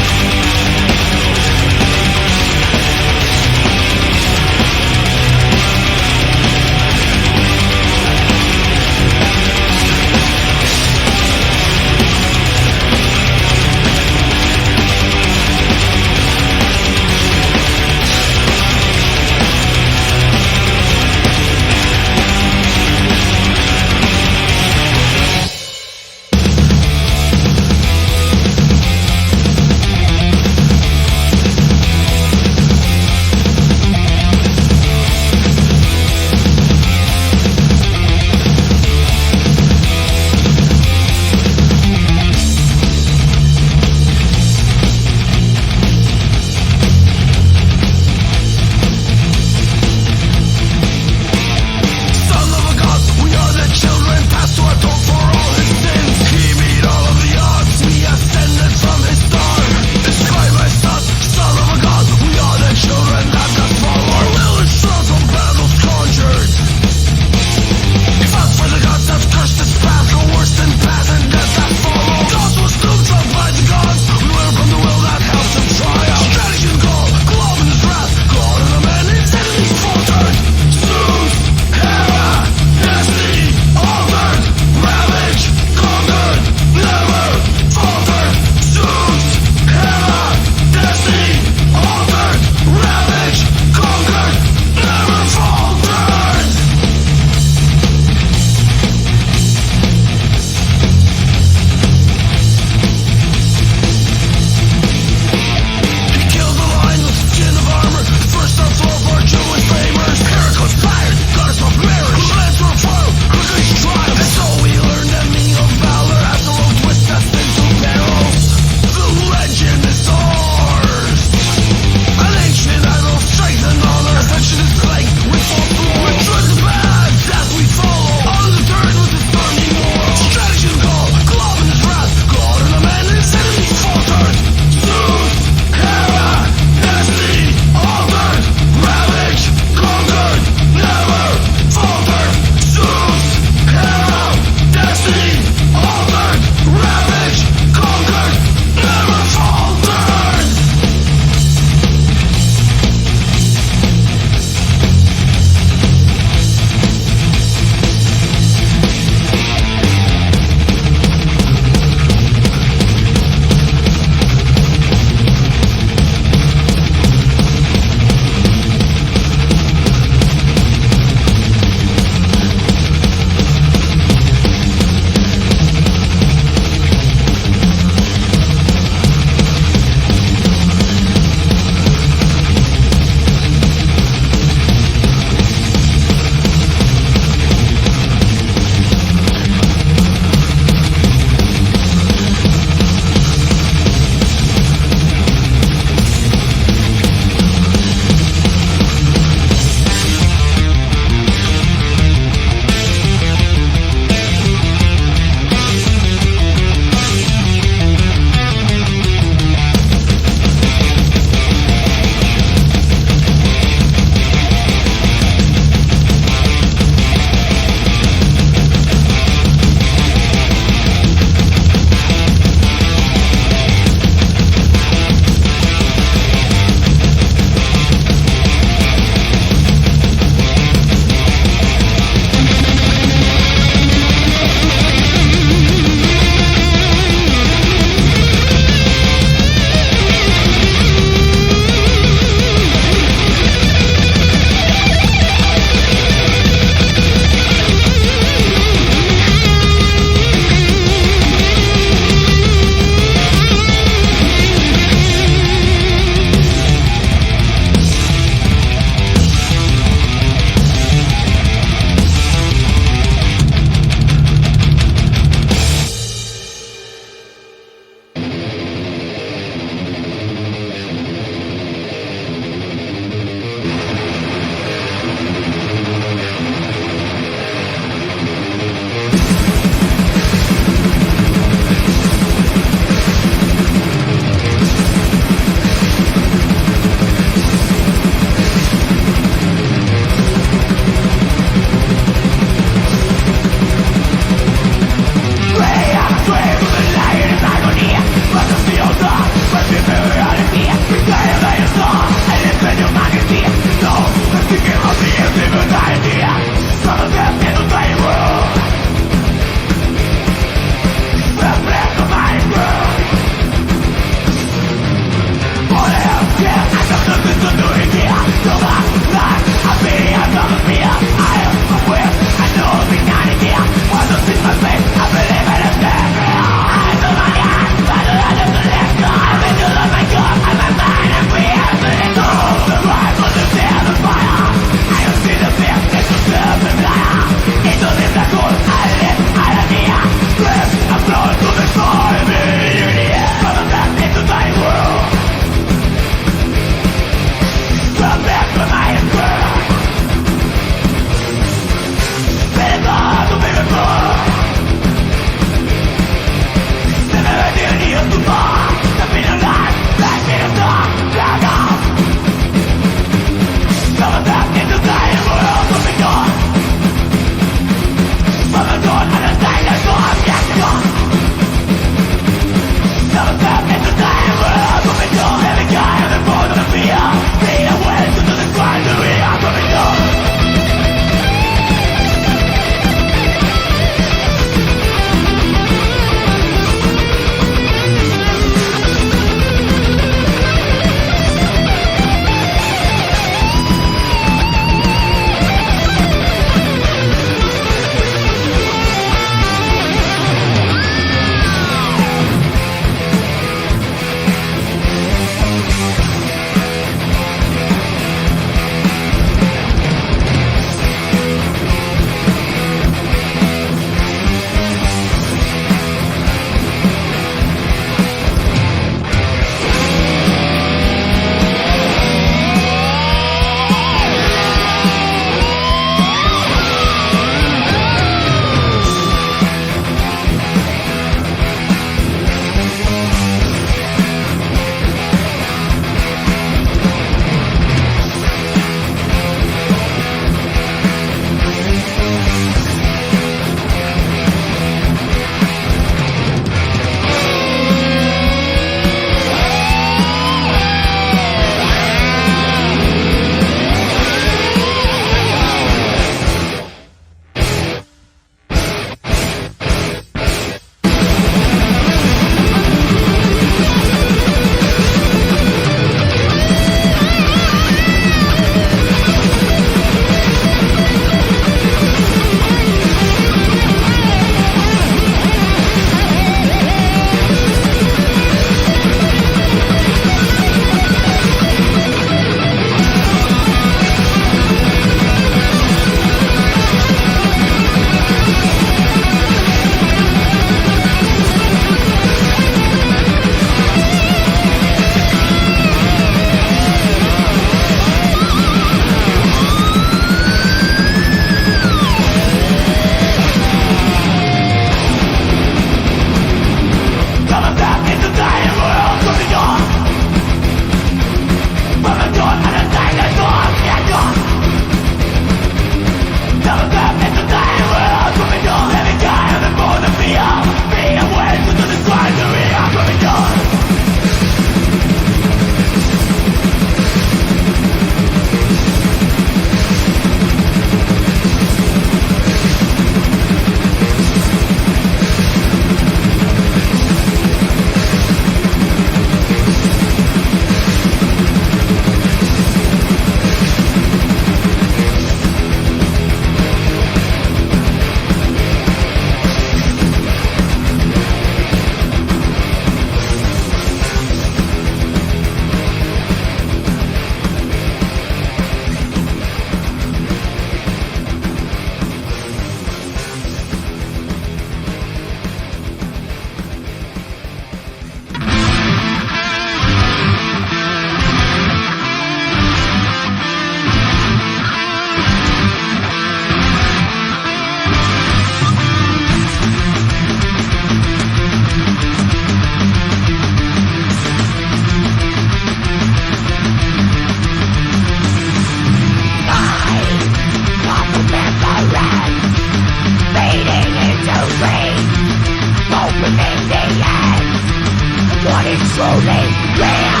truly real.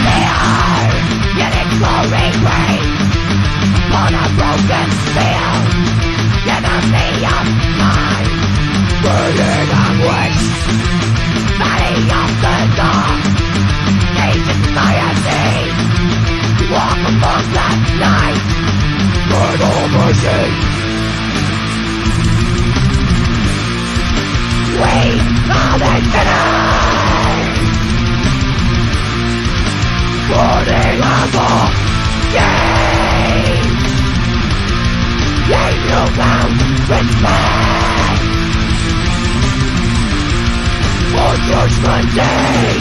They are getting glory grave on a broken field. Enemy of mine, burden of witch, valley of the dark, ancient society, walk among that night, burn over sea. We are the sinners, burning of all gain. Yea, you found respect for Judgment Day.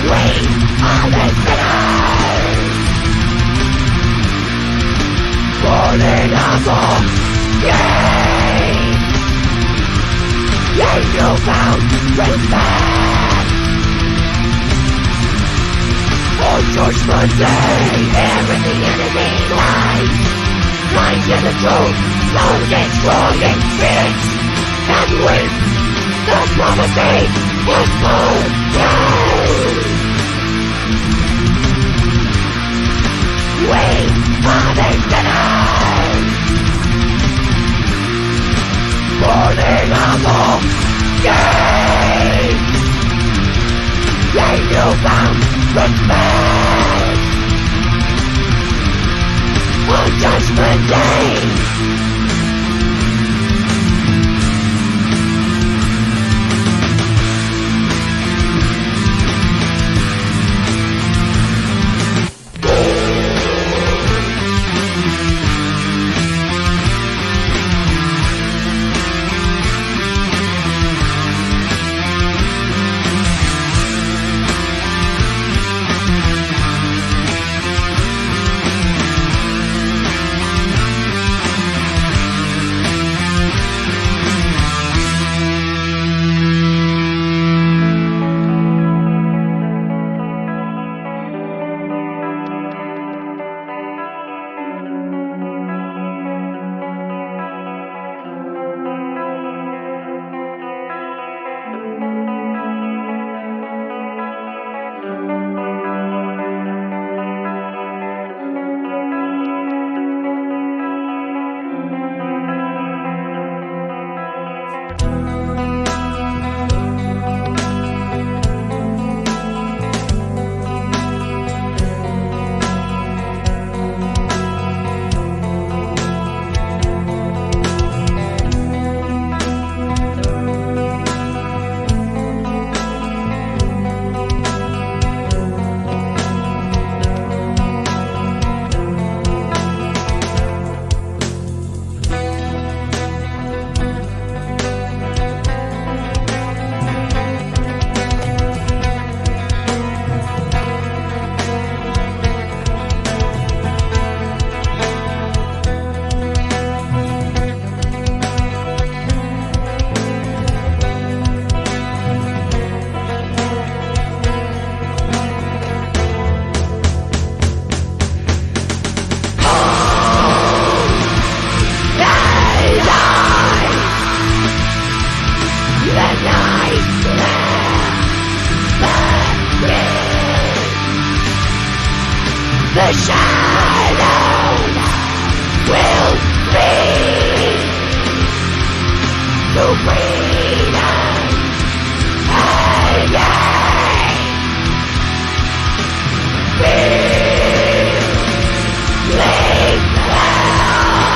We are the sinners, burning of all gain. Yea, you found respect for Judgment Day. Here in the enemy lies, blind to the truth, slow destroying spirits, and with the prophecy was fulfilled. We are the sinners, burning of all gain. Yea, you found respect for Judgment Day. The shadow will be the freedom again. Feeling hell,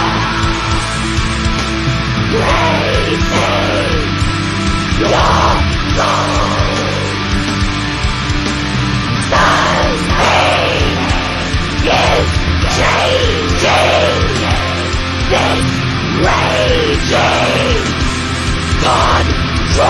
raising your soul. Is changing this raging control.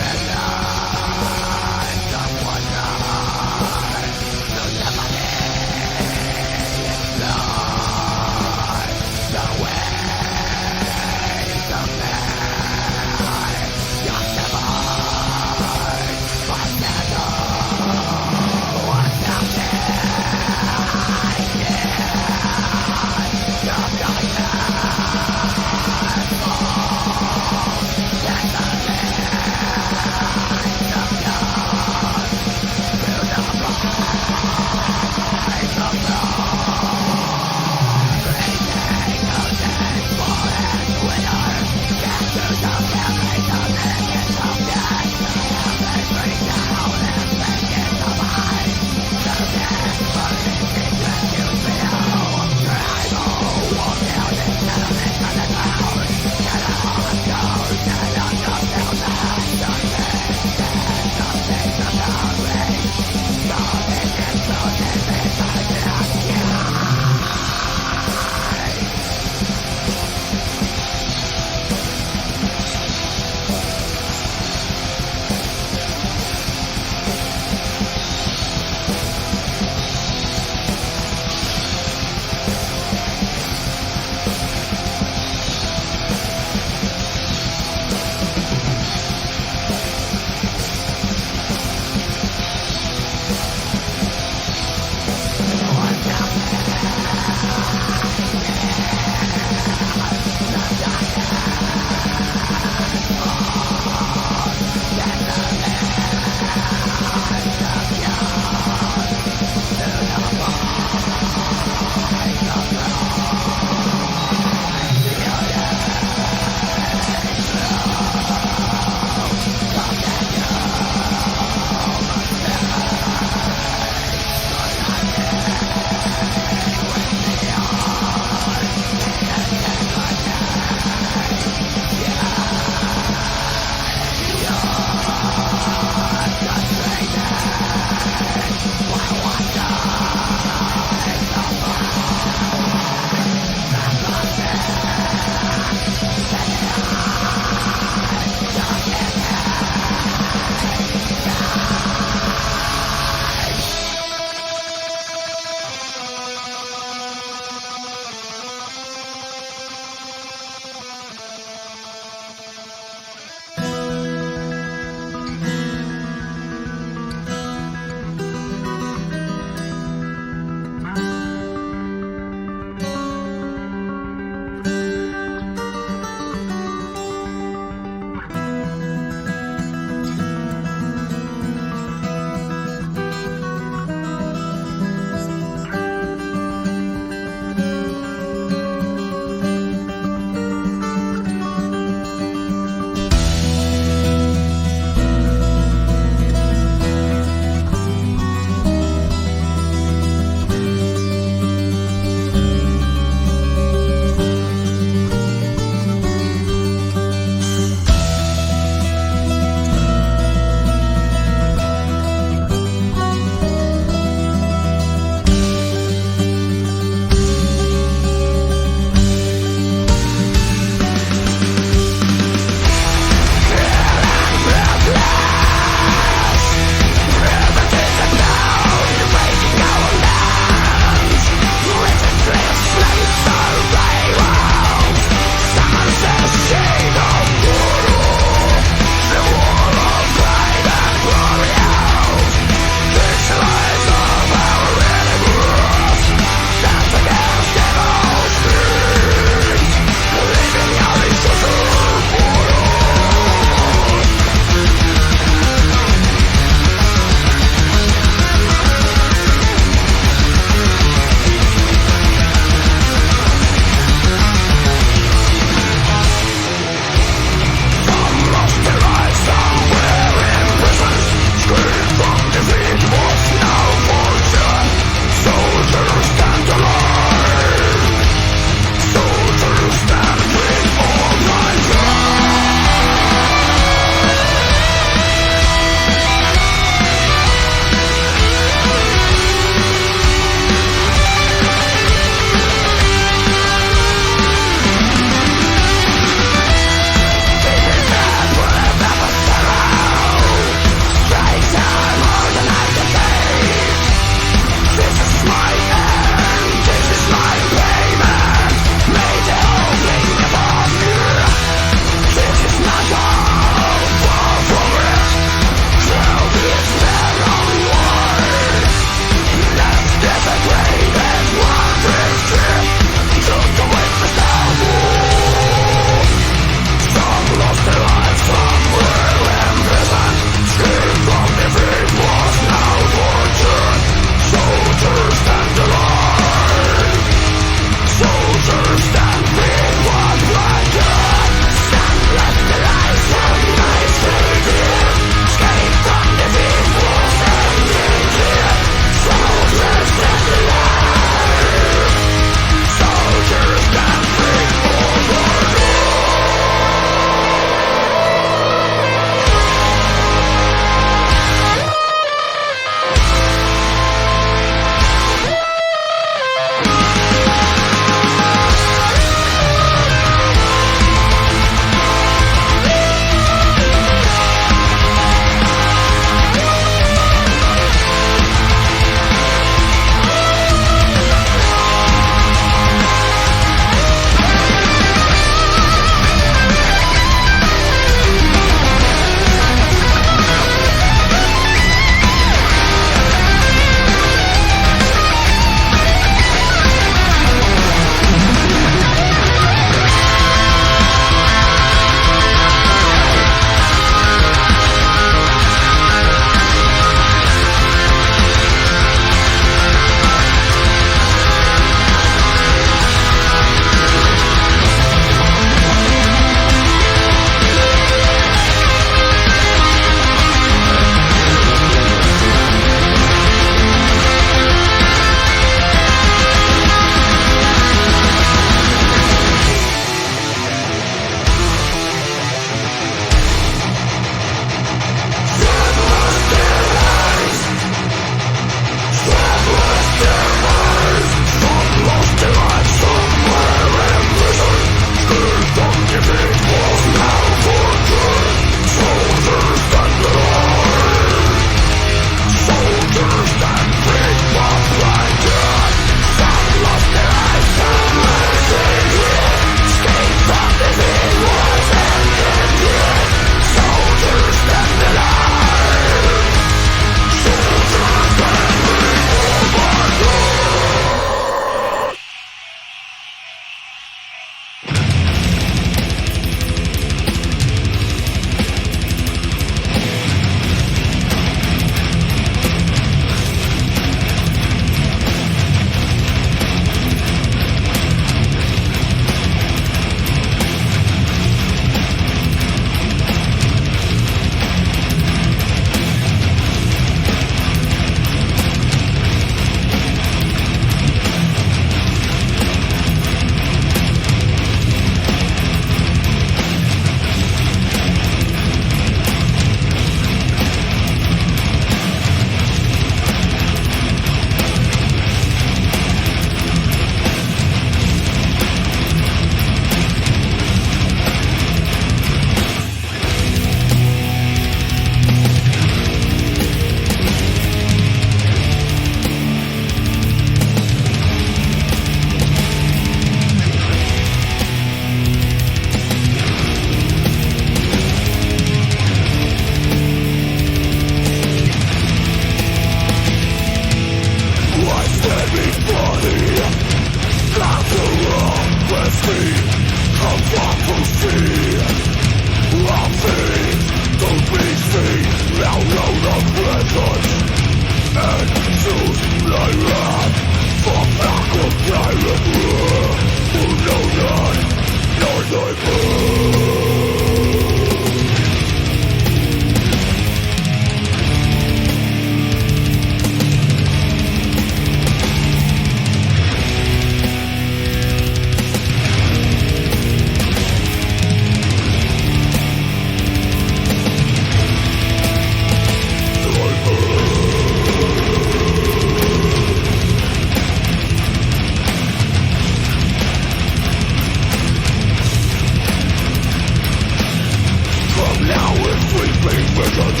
being visions.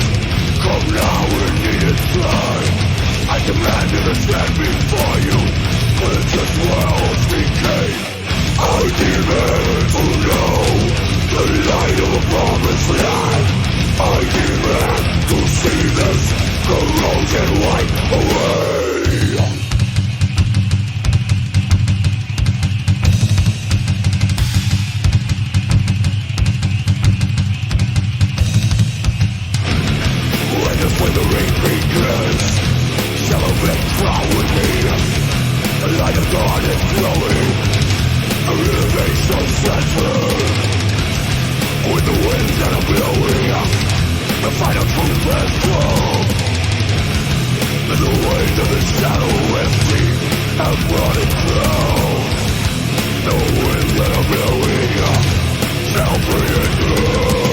Come now, we need it time. I demand to stand before you, but it's just worlds decay. I demand to know the light of a promised land. I demand to see this corrosion wipe away. When the withering begins, shall a bit cloud with me. The light of God is glowing, a realization centered. With the winds that are blowing, the final truth has come. And the waves of the shadow empty have brought it down. The winds that are blowing shall bring it down.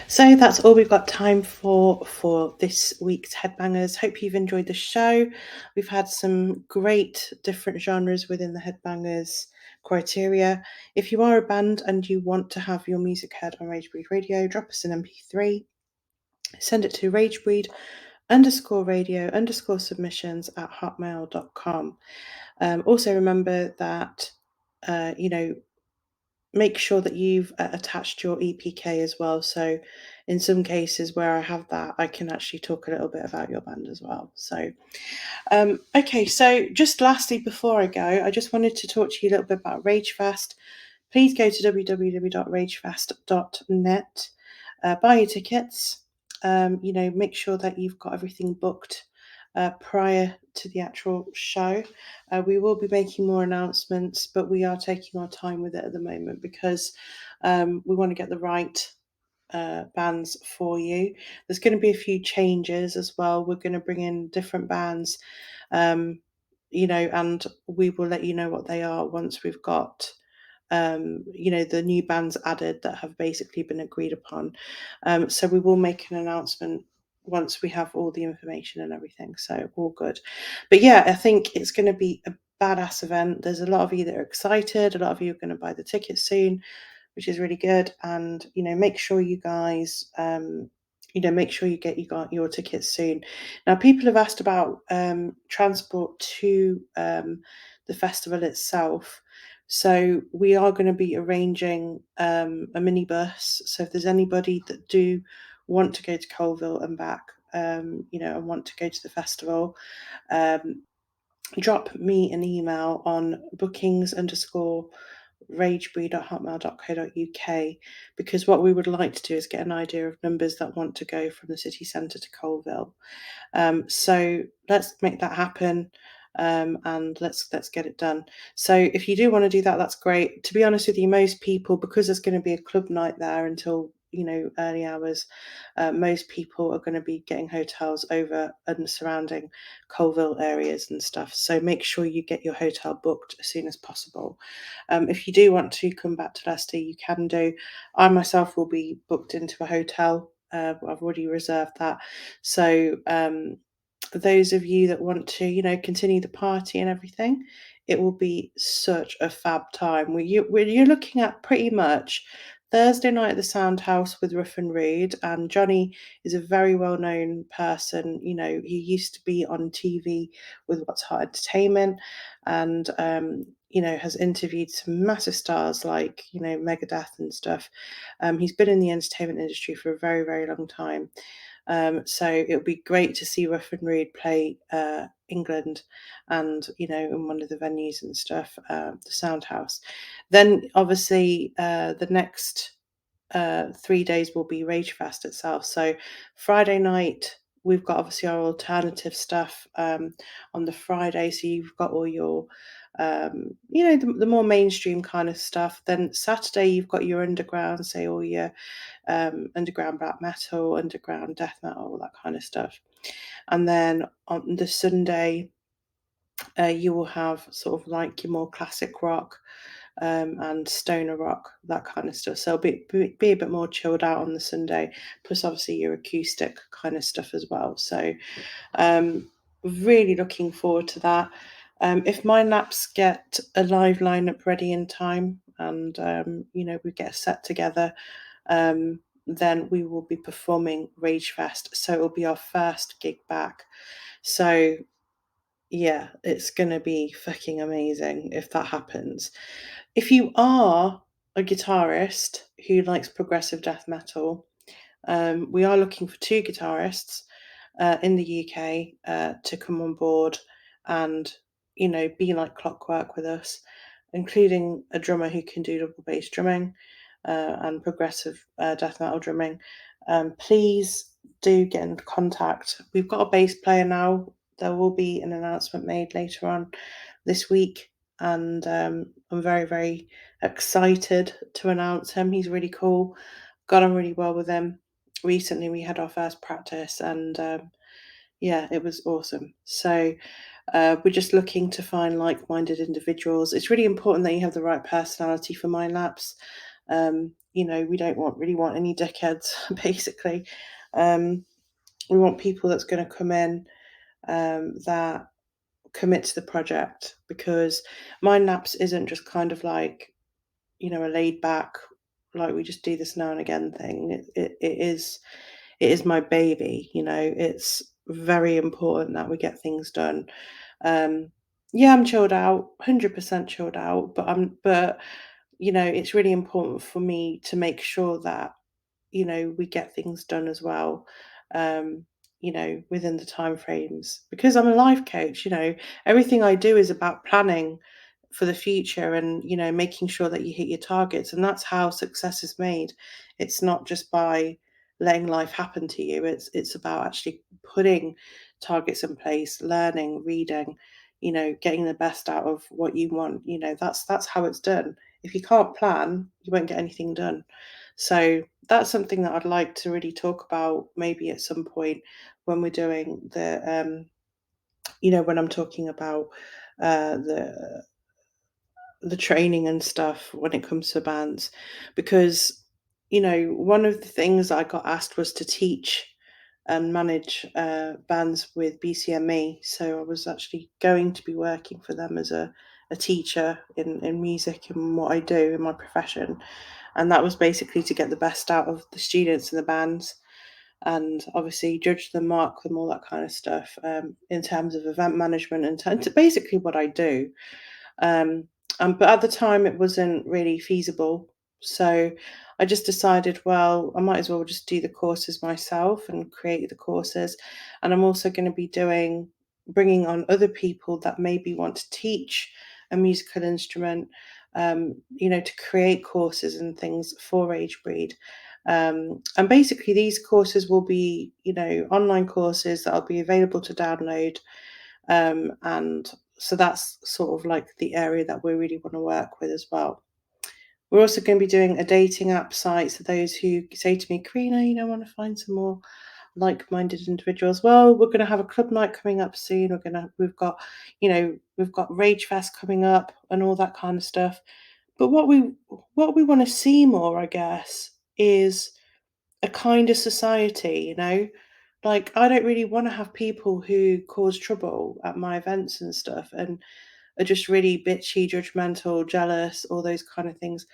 So that's all we've got time for this week's Headbangers. Hope you've enjoyed the show. We've had some great different genres within the Headbangers criteria. If you are a band and you want to have your music heard on Ragebreed Radio, drop us an MP3, send it to ragebreed_radio_submissions@hotmail.com. Also remember that, make sure that you've attached your EPK as well. So in some cases where I have that, I can actually talk a little bit about your band as well. So, okay, so just lastly, before I go, I just wanted to talk to you a little bit about Ragefest. Please go to www.ragefest.net, buy your tickets, make sure that you've got everything booked prior to the actual show. We will be making more announcements, but we are taking our time with it at the moment because we want to get the right bands for you. There's going to be a few changes as well. We're going to bring in different bands, and we will let you know what they are once we've got the new bands added that have basically been agreed upon. So we will make an announcement once we have all the information and everything. So all good. But yeah, I think it's going to be a badass event. There's a lot of you that are excited. A lot of you are going to buy the tickets soon, which is really good. And make sure you guys make sure you get your tickets soon. Now, people have asked about transport to the festival itself. So we are going to be arranging a minibus. So if there's anybody that do want to go to Colville and back, and want to go to the festival, drop me an email on bookings_ragebreed@hotmail.co.uk, because what we would like to do is get an idea of numbers that want to go from the city centre to Colville. So let's make that happen. And let's get it done. So if you do want to do that, that's great. To be honest with you, most people, because there's going to be a club night there until early hours, most people are going to be getting hotels over and surrounding Colville areas and stuff. So make sure you get your hotel booked as soon as possible. If you do want to come back to Leicester, you can do. I myself will be booked into a hotel. I've already reserved that. So those of you that want to, continue the party and everything, it will be such a fab time. You're looking at pretty much Thursday night at the Sound House with Rough and Rude, and Johnny is a very well-known person. He used to be on TV with What's Hot Entertainment, and has interviewed some massive stars like Megadeth and stuff. He's been in the entertainment industry for a very, very long time. So it would be great to see Rough and Rude play England, and in one of the venues and stuff, the Sound House. Then obviously the next 3 days will be Ragefest itself. So Friday night we've got obviously our alternative stuff on the Friday. So you've got all your the more mainstream kind of stuff. Then Saturday you've got your underground, say all your underground black metal, underground death metal, all that kind of stuff. And then on the Sunday, you will have sort of like your more classic rock and stoner rock, that kind of stuff. So it'll be a bit more chilled out on the Sunday, plus obviously your acoustic kind of stuff as well. So really looking forward to that. If Mindlapse get a live lineup ready in time, and we get a set together, then we will be performing Ragefest. So it will be our first gig back. So yeah, it's going to be fucking amazing if that happens. If you are a guitarist who likes progressive death metal, we are looking for 2 guitarists in the UK to come on board and be like clockwork with us, including a drummer who can do double bass drumming and progressive death metal drumming. Please do get in contact. We've got a bass player now. There will be an announcement made later on this week, and I'm very, very excited to announce him. He's really cool. Got on really well with him. Recently we had our first practice, and yeah, it was awesome. So we're just looking to find like-minded individuals. It's really important that you have the right personality for Mindlapse. You know, we don't really want any dickheads, basically. We want people that's going to come in that commit to the project, because Mindlapse isn't just kind of like, you know, a laid back, like we just do this now and again thing. It is my baby, you know. It's very important that we get things done. Yeah, I'm chilled out, 100% chilled out, but you know, it's really important for me to make sure that, you know, we get things done as well, um, you know, within the timeframes. Because I'm a life coach, you know, everything I do is about planning for the future and, you know, making sure that you hit your targets. And that's how success is made. It's not just by letting life happen to you. It's about actually putting targets in place, learning, reading, you know, getting the best out of what you want. You know, that's how it's done. If you can't plan, you won't get anything done. So that's something that I'd like to really talk about maybe at some point when we're doing the you know, when I'm talking about uh the the training and stuff when it comes to bands. Because, you know, one of the things I got asked was to teach and manage bands with BCME. So I was actually going to be working for them as a teacher in music and what I do in my profession. And that was basically to get the best out of the students and the bands, and obviously judge them, mark them, all that kind of stuff, in terms of event management and basically what I do. But at the time, it wasn't really feasible. So I just decided, well, I might as well just do the courses myself and create the courses. And I'm also going to be bringing on other people that maybe want to teach a musical instrument, you know, to create courses and things for Ragebreed. And basically, these courses will be, you know, online courses that will be available to download. And so that's sort of like the area that we really want to work with as well. We're also going to be doing a dating app site. So those who say to me, Karina, you know, I want to find some more like-minded individuals. Well, we're going to have a club night coming up soon. We've got Ragefest coming up and all that kind of stuff. But what we want to see more, I guess, is a kinder society, you know? Like, I don't really want to have people who cause trouble at my events and stuff and are just really bitchy, judgmental, jealous, all those kind of things.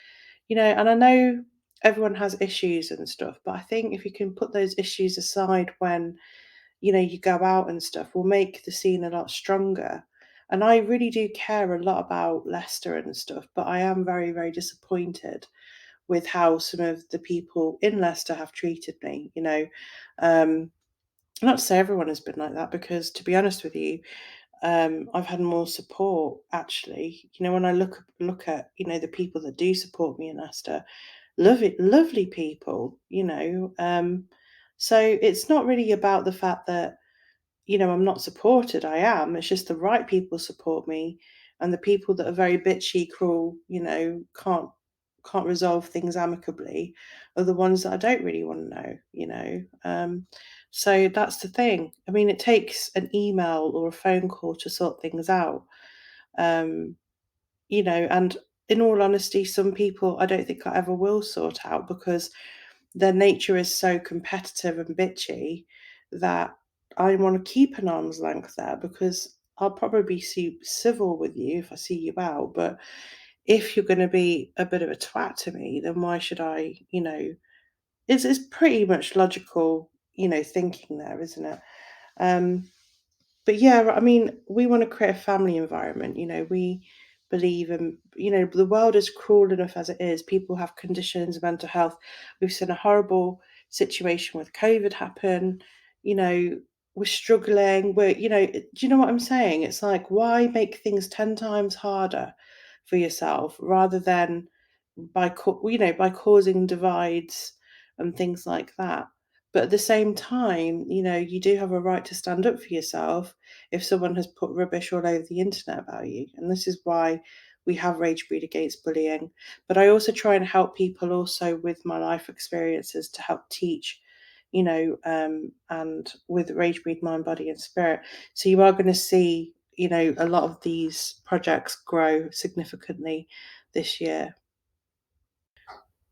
You know, and I know everyone has issues and stuff, but I think if you can put those issues aside when, you know, you go out and stuff, will make the scene a lot stronger. And I really do care a lot about Leicester and stuff, but I am very, very disappointed with how some of the people in Leicester have treated me, you know. Not to say everyone has been like that, because to be honest with you, I've had more support actually. You know, when I look at, you know, the people that do support me in Leicester, lovely people, you know. So it's not really about the fact that, you know, I'm not supported. I am. It's just the right people support me, and the people that are very bitchy, cruel, you know, can't resolve things amicably, are the ones that I don't really want to know, you know. So that's the thing. I mean, it takes an email or a phone call to sort things out. Um, you know, and in all honesty, some people I don't think I ever will sort out, because their nature is so competitive and bitchy that I want to keep an arm's length there, because I'll probably be civil with you if I see you out. But if you're going to be a bit of a twat to me, then why should I, you know, it's pretty much logical, you know, thinking there, isn't it? But yeah, I mean, we want to create a family environment. You know, we believe in, you know, the world is cruel enough as it is. People have conditions, mental health. We've seen a horrible situation with COVID happen. You know, we're struggling. You know, do you know what I'm saying? It's like, why make things 10 times harder for yourself rather than by causing divides and things like that? But at the same time, you know, you do have a right to stand up for yourself if someone has put rubbish all over the internet about you. And this is why we have Ragebreed Against Bullying. But I also try and help people also with my life experiences to help teach, you know, and with Ragebreed Mind, Body and Spirit. So you are going to see, you know, a lot of these projects grow significantly this year.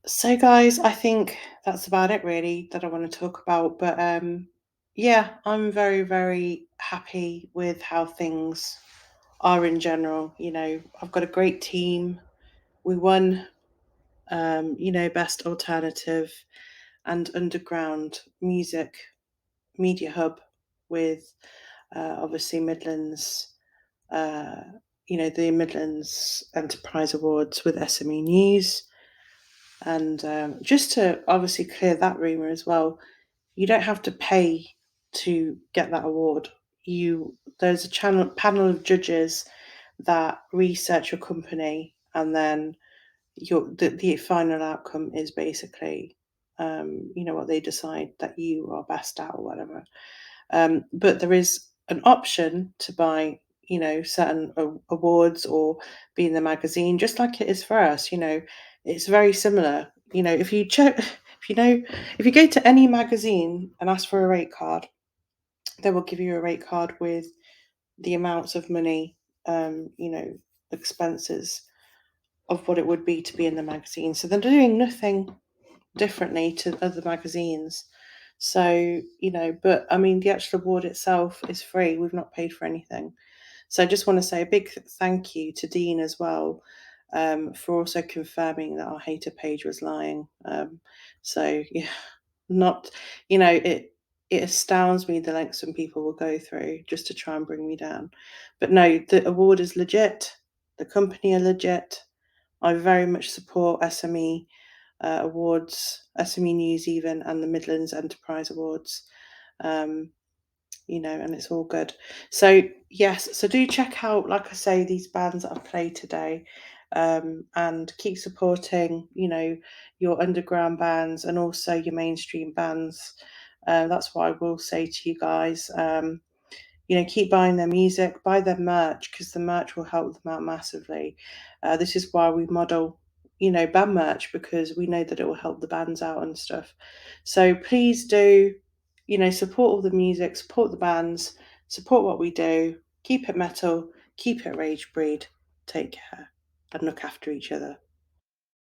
So, guys, I think that's about it really that I want to talk about. But yeah, I'm very, very happy with how things are in general. You know, I've got a great team. We won, Best Alternative and Underground Music Media Hub with obviously Midlands, the Midlands Enterprise Awards with SME News. And just to obviously clear that rumour as well, you don't have to pay to get that award. There's a panel of judges that research your company, and then the final outcome is basically, what they decide that you are best at or whatever. But there is an option to buy, certain awards or be in the magazine, just like it is for us. It's very similar. If you check, if you go to any magazine and ask for a rate card, they will give you a rate card with the amounts of money, expenses of what it would be to be in the magazine. So they're doing nothing differently to other magazines. So, but I mean, the actual award itself is free. We've not paid for anything. So I just want to say a big thank you to Dean as well, for also confirming that our hater page was lying. So yeah, it astounds me the lengths some people will go through just to try and bring me down. But no, the award is legit. The company are legit. I very much support SME awards, SME News even, and the Midlands Enterprise Awards. And it's all good. So yes, so do check out, like I say, these bands that I've played today, and keep supporting, your underground bands and also your mainstream bands. That's what I will say to you guys. Keep buying their music, buy their merch, because the merch will help them out massively. This is why we model, band merch, because we know that it will help the bands out and stuff. So please do, support all the music, support the bands, support what we do, keep it metal, keep it Ragebreed, take care, and look after each other.